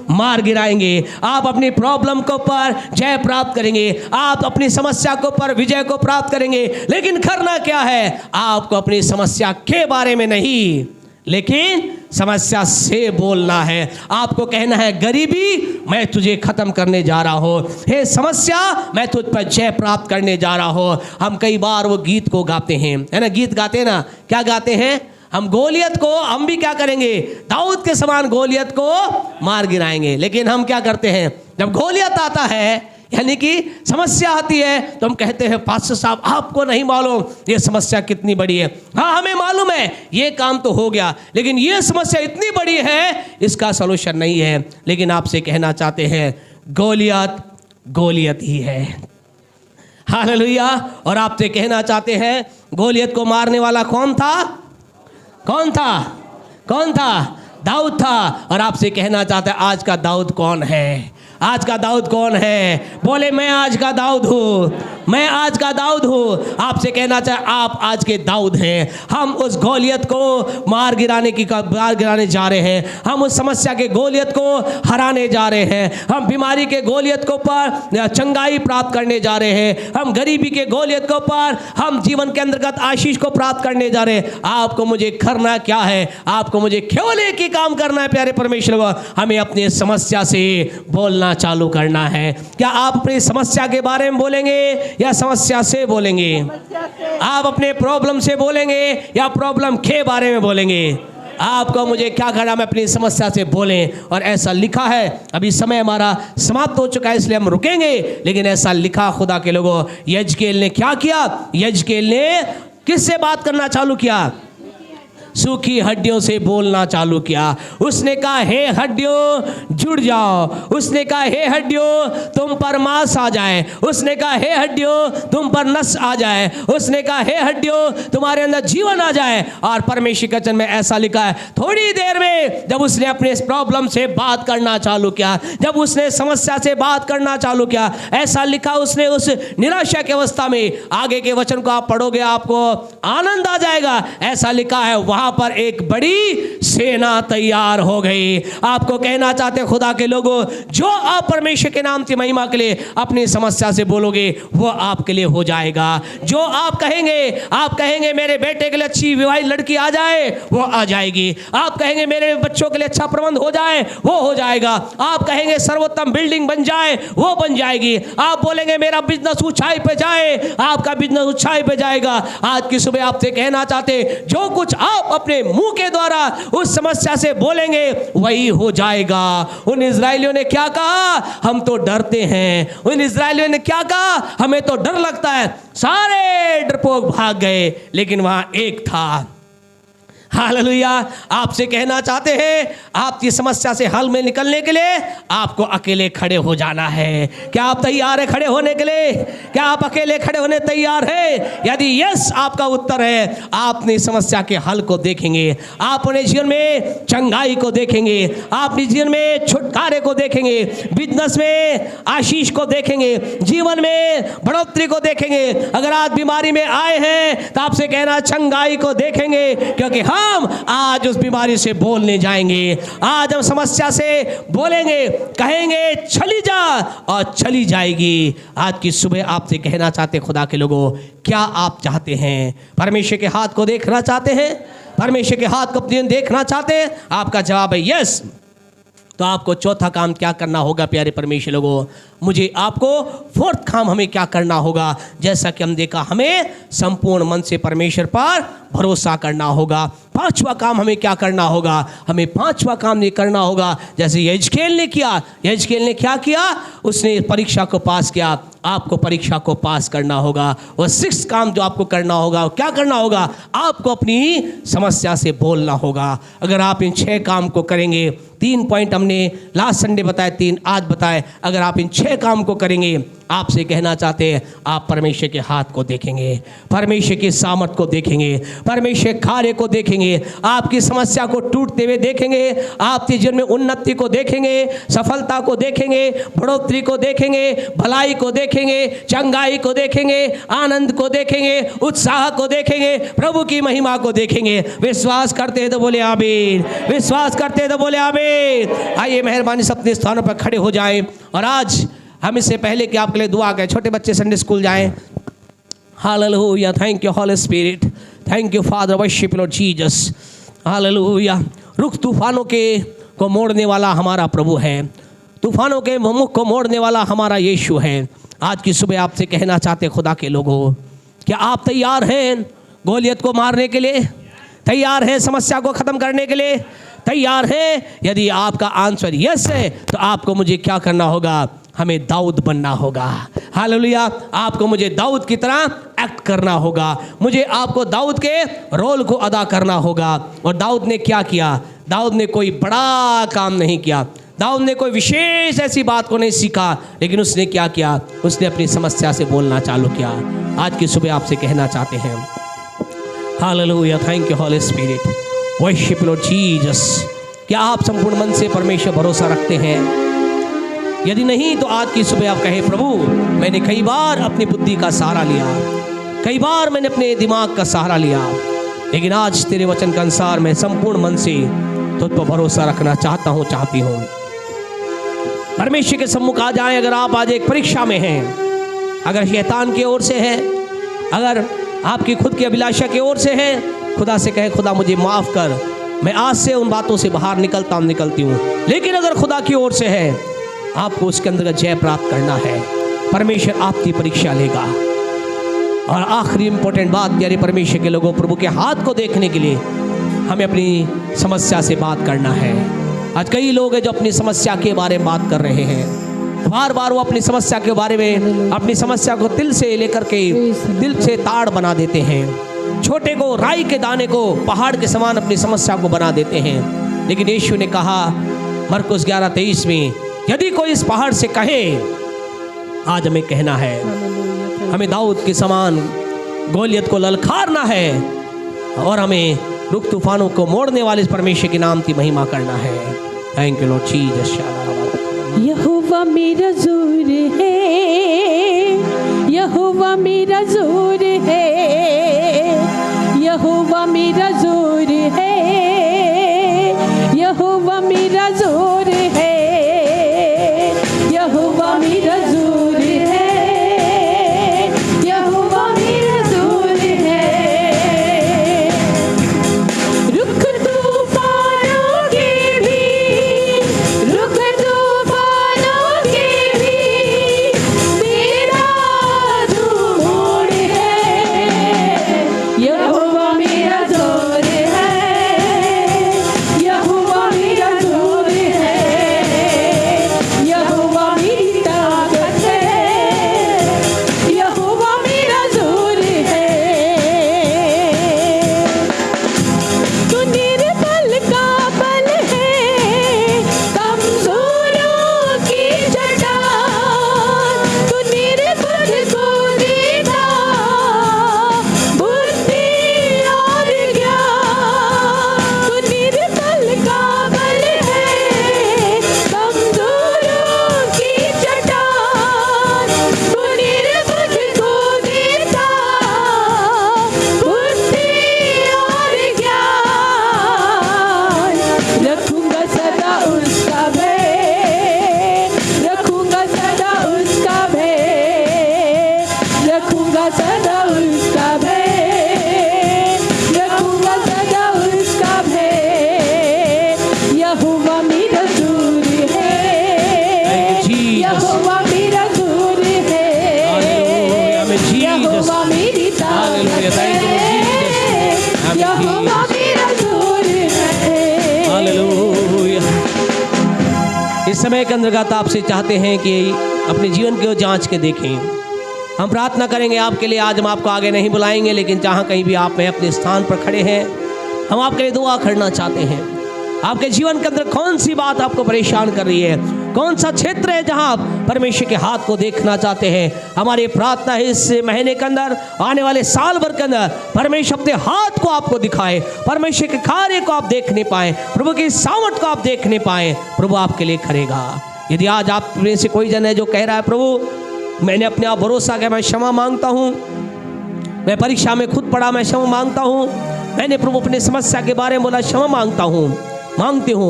[SPEAKER 2] मार गिराएंगे, आप अपनी प्रॉब्लम के ऊपर जय प्राप्त करेंगे, आप अपनी समस्या के ऊपर विजय को प्राप्त करेंगे। लेकिन करना क्या है? आपको अपनी समस्या के बारे में नहीं, लेकिन समस्या से बोलना है। आपको कहना है, गरीबी मैं तुझे खत्म करने जा रहा हूं, हे समस्या मैं तुझ पर जय प्राप्त करने जा रहा हूं। हम कई बार वो गीत को गाते हैं, है ना, गीत गाते हैं ना, क्या गाते हैं? हम गोलियत को, हम भी क्या करेंगे? दाऊद के समान गोलियत को मार गिराएंगे। लेकिन हम क्या करते हैं? जब गोलियत आता है, यानी कि समस्या आती है, तो हम कहते हैं, पास्टर साहब आपको नहीं मालूम ये समस्या कितनी बड़ी है। हाँ हमें मालूम है, ये काम तो हो गया, लेकिन ये समस्या इतनी बड़ी है, इसका सलूशन नहीं है। लेकिन आपसे कहना चाहते हैं, गोलियत गोलियत ही है। हालेलुया। और आपसे कहना चाहते हैं, गोलियत को मारने वाला कौन था? कौन था? कौन था? दाऊद था। और आपसे कहना चाहते हैं, आज का दाऊद कौन है? आज का दाऊद कौन है? बोले, मैं आज का दाऊद हूँ, मैं आज का दाऊद हूँ। आपसे कहना चाहे, आप आज के दाऊद हैं। हम उस गोलियत को मार गिराने जा रहे हैं, हम उस समस्या के गोलियत को हराने जा रहे हैं, हम बीमारी के गोलियत को ऊपर चंगाई प्राप्त करने जा रहे हैं, हम गरीबी के गोलियत के ऊपर हम जीवन के अंतर्गत आशीष को प्राप्त करने जा रहे हैं। आपको मुझे करना क्या है? आपको मुझे केवल एक ही काम करना है प्यारे परमेश्वर, हमें अपनी समस्या से बोलना चालू करना है। क्या आप अपनी समस्या के बारे में बोलेंगे या समस्या से बोलेंगे? आप अपने प्रॉब्लम से बोलेंगे या प्रॉब्लम के बारे में बोलेंगे? आपको मुझे क्या करना? मैं अपनी समस्या से बोलें। और ऐसा लिखा है, अभी समय हमारा समाप्त हो चुका है इसलिए हम रुकेंगे, लेकिन ऐसा लिखा खुदा के लोगों, यजकेल ने क्या किया? यजकेल ने किससे बात करना चालू किया? सूखी हड्डियों से बोलना चालू किया। उसने कहा, हे हड्डियों जुड़ जाओ। उसने कहा, हे हड्डियों तुम पर मांस आ जाए। उसने कहा, हे हड्डियों तुम पर नस आ जाए। उसने कहा, हे हड्डियों तुम्हारे अंदर जीवन आ जाए। और परमेश्वर के वचन में ऐसा लिखा है, थोड़ी देर में जब उसने अपने इस प्रॉब्लम से बात करना चालू किया, जब उसने समस्या से बात करना चालू किया, ऐसा लिखा, उसने उस निराशा की अवस्था में, आगे के वचन को आप पढ़ोगे आपको आनंद आ जाएगा। ऐसा लिखा है, वहां पर एक बड़ी सेना तैयार हो गई। आपको कहना चाहते खुदा के लोगों, जो आप परमेश्वर के नाम की महिमा के लिए अपनी समस्या से बोलोगे वो आपके लिए हो जाएगा। जो आप कहेंगे मेरे बेटे के लिए अच्छी विवाहित लड़की आ जाए, वो आ जाएगी। आप कहेंगे मेरे बच्चों के लिए अच्छा प्रबंध हो जाए, वो हो जाएगा। आप कहेंगे सर्वोत्तम बिल्डिंग बन जाए, वो बन जाएगी। आप बोलेंगे मेरा बिजनेस ऊंचाई पे जाए, आपका बिजनेस ऊंचाई पे जाएगा। आज की सुबह आपसे कहना चाहते, जो कुछ आप अपने मुंह के द्वारा उस समस्या से बोलेंगे वही हो जाएगा। उन इजराइलियों ने क्या कहा? हम तो डरते हैं। उन इजराइलियों ने क्या कहा? हमें तो डर लगता है। सारे डरपोक भाग गए, लेकिन वहां एक था। हालेलुया। आपसे कहना चाहते हैं, आपकी समस्या से हल में निकलने के लिए आपको अकेले खड़े हो जाना है। क्या आप तैयार है खड़े होने के लिए? क्या आप अकेले खड़े होने तैयार है? यदि यस आपका उत्तर है, आप अपनी समस्या के हल को देखेंगे, आप अपने जीवन में चंगाई को देखेंगे, आप अपने जीवन में छुटकारे को देखेंगे, बिजनेस में आशीष को देखेंगे, जीवन में बढ़ोतरी को देखेंगे। अगर आज बीमारी में आए हैं तो आपसे कहना चंगाई को देखेंगे, क्योंकि हम आज उस बीमारी से बोलने जाएंगे। आज हम समस्या से बोलेंगे, कहेंगे चली जा और चली जाएगी। आज की सुबह आपसे कहना चाहते खुदा के लोगों, क्या आप चाहते हैं? परमेश्वर के हाथ को देखना चाहते हैं? परमेश्वर के हाथ को अपने देखना चाहते हैं? आपका जवाब है यस। तो आपको चौथा काम क्या करना होगा प्यारे परमेश्वर लोगों? मुझे आपको फोर्थ काम हमें क्या करना होगा? जैसा कि हम देखा, हमें संपूर्ण मन से परमेश्वर पर भरोसा करना होगा। पांचवा काम हमें क्या करना होगा? हमें पांचवा काम ये करना होगा जैसे यजकेल ने किया। यजकेल ने क्या किया? उसने परीक्षा को पास किया। आपको परीक्षा को पास करना होगा। और सिक्स काम जो आपको करना होगा, क्या करना होगा? आपको अपनी समस्या से बोलना होगा। अगर आप इन 6 काम को करेंगे, 3 पॉइंट हमने लास्ट संडे बताए, 3 आज बताए, अगर आप इन 6 काम को करेंगे, आपसे कहना चाहते हैं, आप परमेश्वर के हाथ को देखेंगे, परमेश्वर की सामर्थ को देखेंगे, परमेश्वर कार्य को देखेंगे, आपकी समस्या को टूटते हुए देखेंगे, आपके जीवन में उन्नति को देखेंगे, सफलता को देखेंगे, बढ़ोतरी को देखेंगे, भलाई को देखेंगे, चंगाई को देखेंगे, आनंद को देखेंगे, उत्साह को देखेंगे, प्रभु की महिमा को देखेंगे। विश्वास करते हैं तो बोले आमीन। विश्वास करते हैं तो बोले आमीन। आइए मेहरबानी से अपने स्थानों पर खड़े हो जाएं। और आज हम इससे पहले कि आपके लिए दुआ करें, छोटे बच्चे संडे स्कूल जाएं। Hallelujah. Thank you Holi spirit, thank you father, worship Lord Jesus. Hallelujah. रुख तूफानों के को मोड़ने वाला हमारा प्रभु है, तूफानों के मुख को मोड़ने वाला हमारा यीशु है। आज की सुबह आपसे कहना चाहते खुदा के लोगों, क्या आप तैयार हैं गोलियत को मारने के लिए? तैयार हैं समस्या को ख़त्म करने के लिए? तैयार हैं? यदि आपका आंसर यस है तो आपको मुझे क्या करना होगा? हमें दाऊद बनना होगा। हालेलुया। आपको मुझे दाऊद की तरह एक्ट करना होगा। मुझे आपको दाऊद के रोल को अदा करना होगा। और दाऊद ने क्या किया? दाऊद ने कोई बड़ा काम नहीं किया, दाऊद ने कोई विशेष ऐसी बात को नहीं सीखा, लेकिन उसने क्या किया? उसने अपनी समस्या से बोलना चालू किया। आज की सुबह आपसे कहना चाहते हैं, hallelujah, thank you Holi spirit, worship Lord Jesus. क्या आप संपूर्ण मन से परमेश्वर भरोसा रखते हैं? यदि नहीं तो आज की सुबह आप कहें, प्रभु मैंने कई बार अपनी बुद्धि का सहारा लिया, कई बार मैंने अपने दिमाग का सहारा लिया, लेकिन आज तेरे वचन के अनुसार मैं संपूर्ण मन से तुझ पर भरोसा रखना चाहता हूँ, चाहती हूँ। परमेश्वर के सम्मुख आ जाएं। अगर आप आज एक परीक्षा में हैं, अगर शैतान की ओर से है, अगर आपकी खुद की अभिलाषा की ओर से है, खुदा से कहें, खुदा मुझे माफ़ कर, मैं आज से उन बातों से बाहर निकलता हूँ, निकलती हूँ। लेकिन अगर खुदा की ओर से है, आपको उसके अंदर जय प्राप्त करना है। परमेश्वर आपकी परीक्षा लेगा। और आखिरी इंपॉर्टेंट बात प्यारे परमेश्वर के लोगों, प्रभु के हाथ को देखने के लिए हमें अपनी समस्या से बात करना है। आज कई लोग हैं जो अपनी समस्या के बारे में बात कर रहे हैं, बार बार वो अपनी समस्या के बारे में, अपनी समस्या को दिल से लेकर के दिल से ताड़ बना देते हैं। छोटे को, राई के दाने को पहाड़ के समान अपनी समस्या को बना देते हैं। लेकिन यीशु ने कहा मरकुस 11:23 में, यदि कोई इस पहाड़ से कहे, आज हमें कहना है, हमें दाऊद के समान गोलियत को ललकारना है और हमें रुख तूफानों को मोड़ने वाले परमेश्वर के नाम की महिमा करना है। Thank you lord Jesus.
[SPEAKER 5] यहोवा मेरा जोर है, यहोवा मेरा जोर है, यहोवा मेरा जोर है, यहोवा मेरा जोर है, यहोवा मेरा जोर है, यहोवा मेरा जोर है। रुख तूफानों के भी, रुख तूफानों के भी तेरा तू मोड़ है, यहोवा मेरा जोर है,
[SPEAKER 2] समय के अंतर्गत आपसे चाहते हैं कि अपने जीवन को जांच के देखें। हम प्रार्थना करेंगे आपके लिए। आज हम आपको आगे नहीं बुलाएंगे, लेकिन जहाँ कहीं भी आप में अपने स्थान पर खड़े हैं, हम आपके लिए दुआ करना चाहते हैं। आपके जीवन के अंदर कौन सी बात आपको परेशान कर रही है, कौन सा क्षेत्र है जहां आप परमेश्वर के हाथ को देखना चाहते हैं। हमारी प्रार्थना है इस महीने के अंदर, आने वाले साल भर के अंदर परमेश्वर अपने हाथ को आपको दिखाए, परमेश्वर के कार्य को आप देखने पाए, प्रभु की सामर्थ को आप देखने पाए। प्रभु आपके लिए करेगा। यदि आज आप में से कोई जन है जो कह रहा है, प्रभु मैंने अपने आप भरोसा किया, मैं क्षमा मांगता हूँ, मैं परीक्षा में खुद पढ़ा, मैं क्षमा मांगता हूँ, मैंने प्रभु अपनी समस्या के बारे में बोला, क्षमा मांगता हूँ, मांगते हो,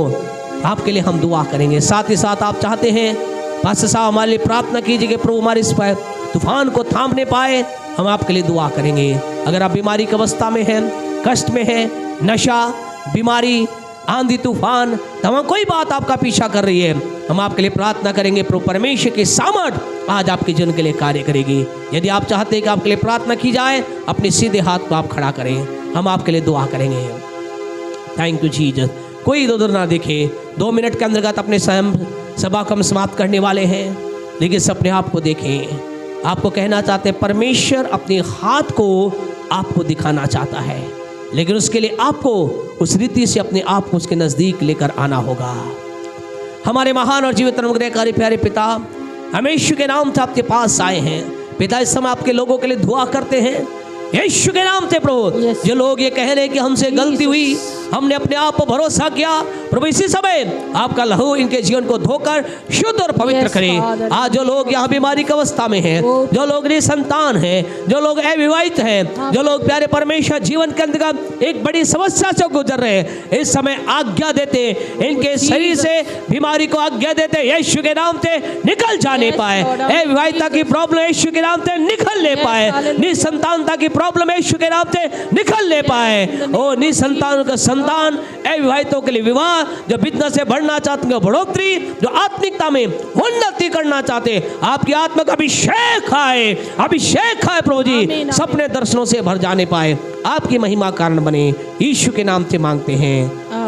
[SPEAKER 2] आपके लिए हम दुआ करेंगे। साथ ही साथ आप चाहते हैं पास्टर साहब हमारे लिए प्रार्थना कीजिए कि प्रभु हमारे इस तूफान को थामने पाए, हम आपके लिए दुआ करेंगे। अगर आप बीमारी की अवस्था में हैं, कष्ट में हैं, नशा, बीमारी, आंधी तूफान, तमाम कोई बात आपका पीछा कर रही है, हम आपके लिए प्रार्थना करेंगे। प्रभु परमेश्वर की सामर्थ आज आपके जीवन के लिए कार्य करेगी। यदि आप चाहते हैं कि आपके लिए प्रार्थना की जाए, अपने सीधे हाथ को आप खड़ा करें, हम आपके लिए दुआ करेंगे। Thank you Jesus. कोई इधर उधर ना देखे। 2 मिनट के अंतर्गत अपने स्वयं सभा को हम समाप्त करने वाले हैं, लेकिन अपने आप को देखें। आपको कहना चाहते हैं परमेश्वर अपने हाथ को आपको दिखाना चाहता है, लेकिन उसके लिए आपको उस रीति से अपने आप को उसके नज़दीक लेकर आना होगा। हमारे महान और जीवित अनुग्रहकारी प्यारे पिता, हम यीशु के नाम से आपके पास आए हैं। पिता, इस समय आपके लोगों के लिए दुआ करते हैं यीशु के नाम से। प्रभु जो लोग ये कह रहे हैं कि हमसे गलती हुई, हमने अपने आप पर भरोसा किया, प्रभु इसी समय आपका लहू इनके जीवन को धोकर शुद्ध और पवित्र करे। आज जो लोग यहाँ बीमारी की अवस्था में हैं, जो लोग निसंतान हैं, जो लोग अविवाहित हैं, जो लोग प्यारे परमेश्वर जीवन के अंतर्गत एक बड़ी समस्या से गुजर रहे हैं, इस समय आज्ञा देते, इनके शरीर से बीमारी को आज्ञा देते, यीशु के नाम से निकल जाने पाए। अविवाहिता की प्रॉब्लम यीशु के नाम से निकलने पाए, निसंतानता की प्रॉब्लम यीशु के नाम से निकलने पाए। ओ निसंतान का संतान, अविवाहितों के लिए विवाह, जो बिजनेस से बढ़ना चाहते हैं बढ़ोतरी, जो आत्मिकता में उन्नति करना चाहते, आपकी आत्मा का अभिषेक आए, अभिषेक आए प्रभु जी, सपने दर्शनों से भर जाने पाए, आपकी महिमा कारण बने। यीशु के नाम से मांगते हैं,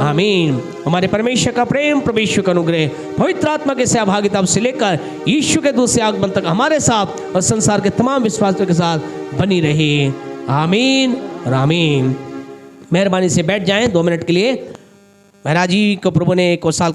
[SPEAKER 2] आमीन। हमारे परमेश्वर का प्रेम, परमेश्वर का अनुग्रह, पवित्र आत्मा के सहभागिता से लेकर यीशु के दूसरे आगमन तक हमारे साथ और संसार के तमाम विश्वासियों के साथ बनी रहे। आमीन और आमीन। मेहरबानी से बैठ जाएं 2 मिनट के लिए। महाराज जी को प्रभु ने 1 साल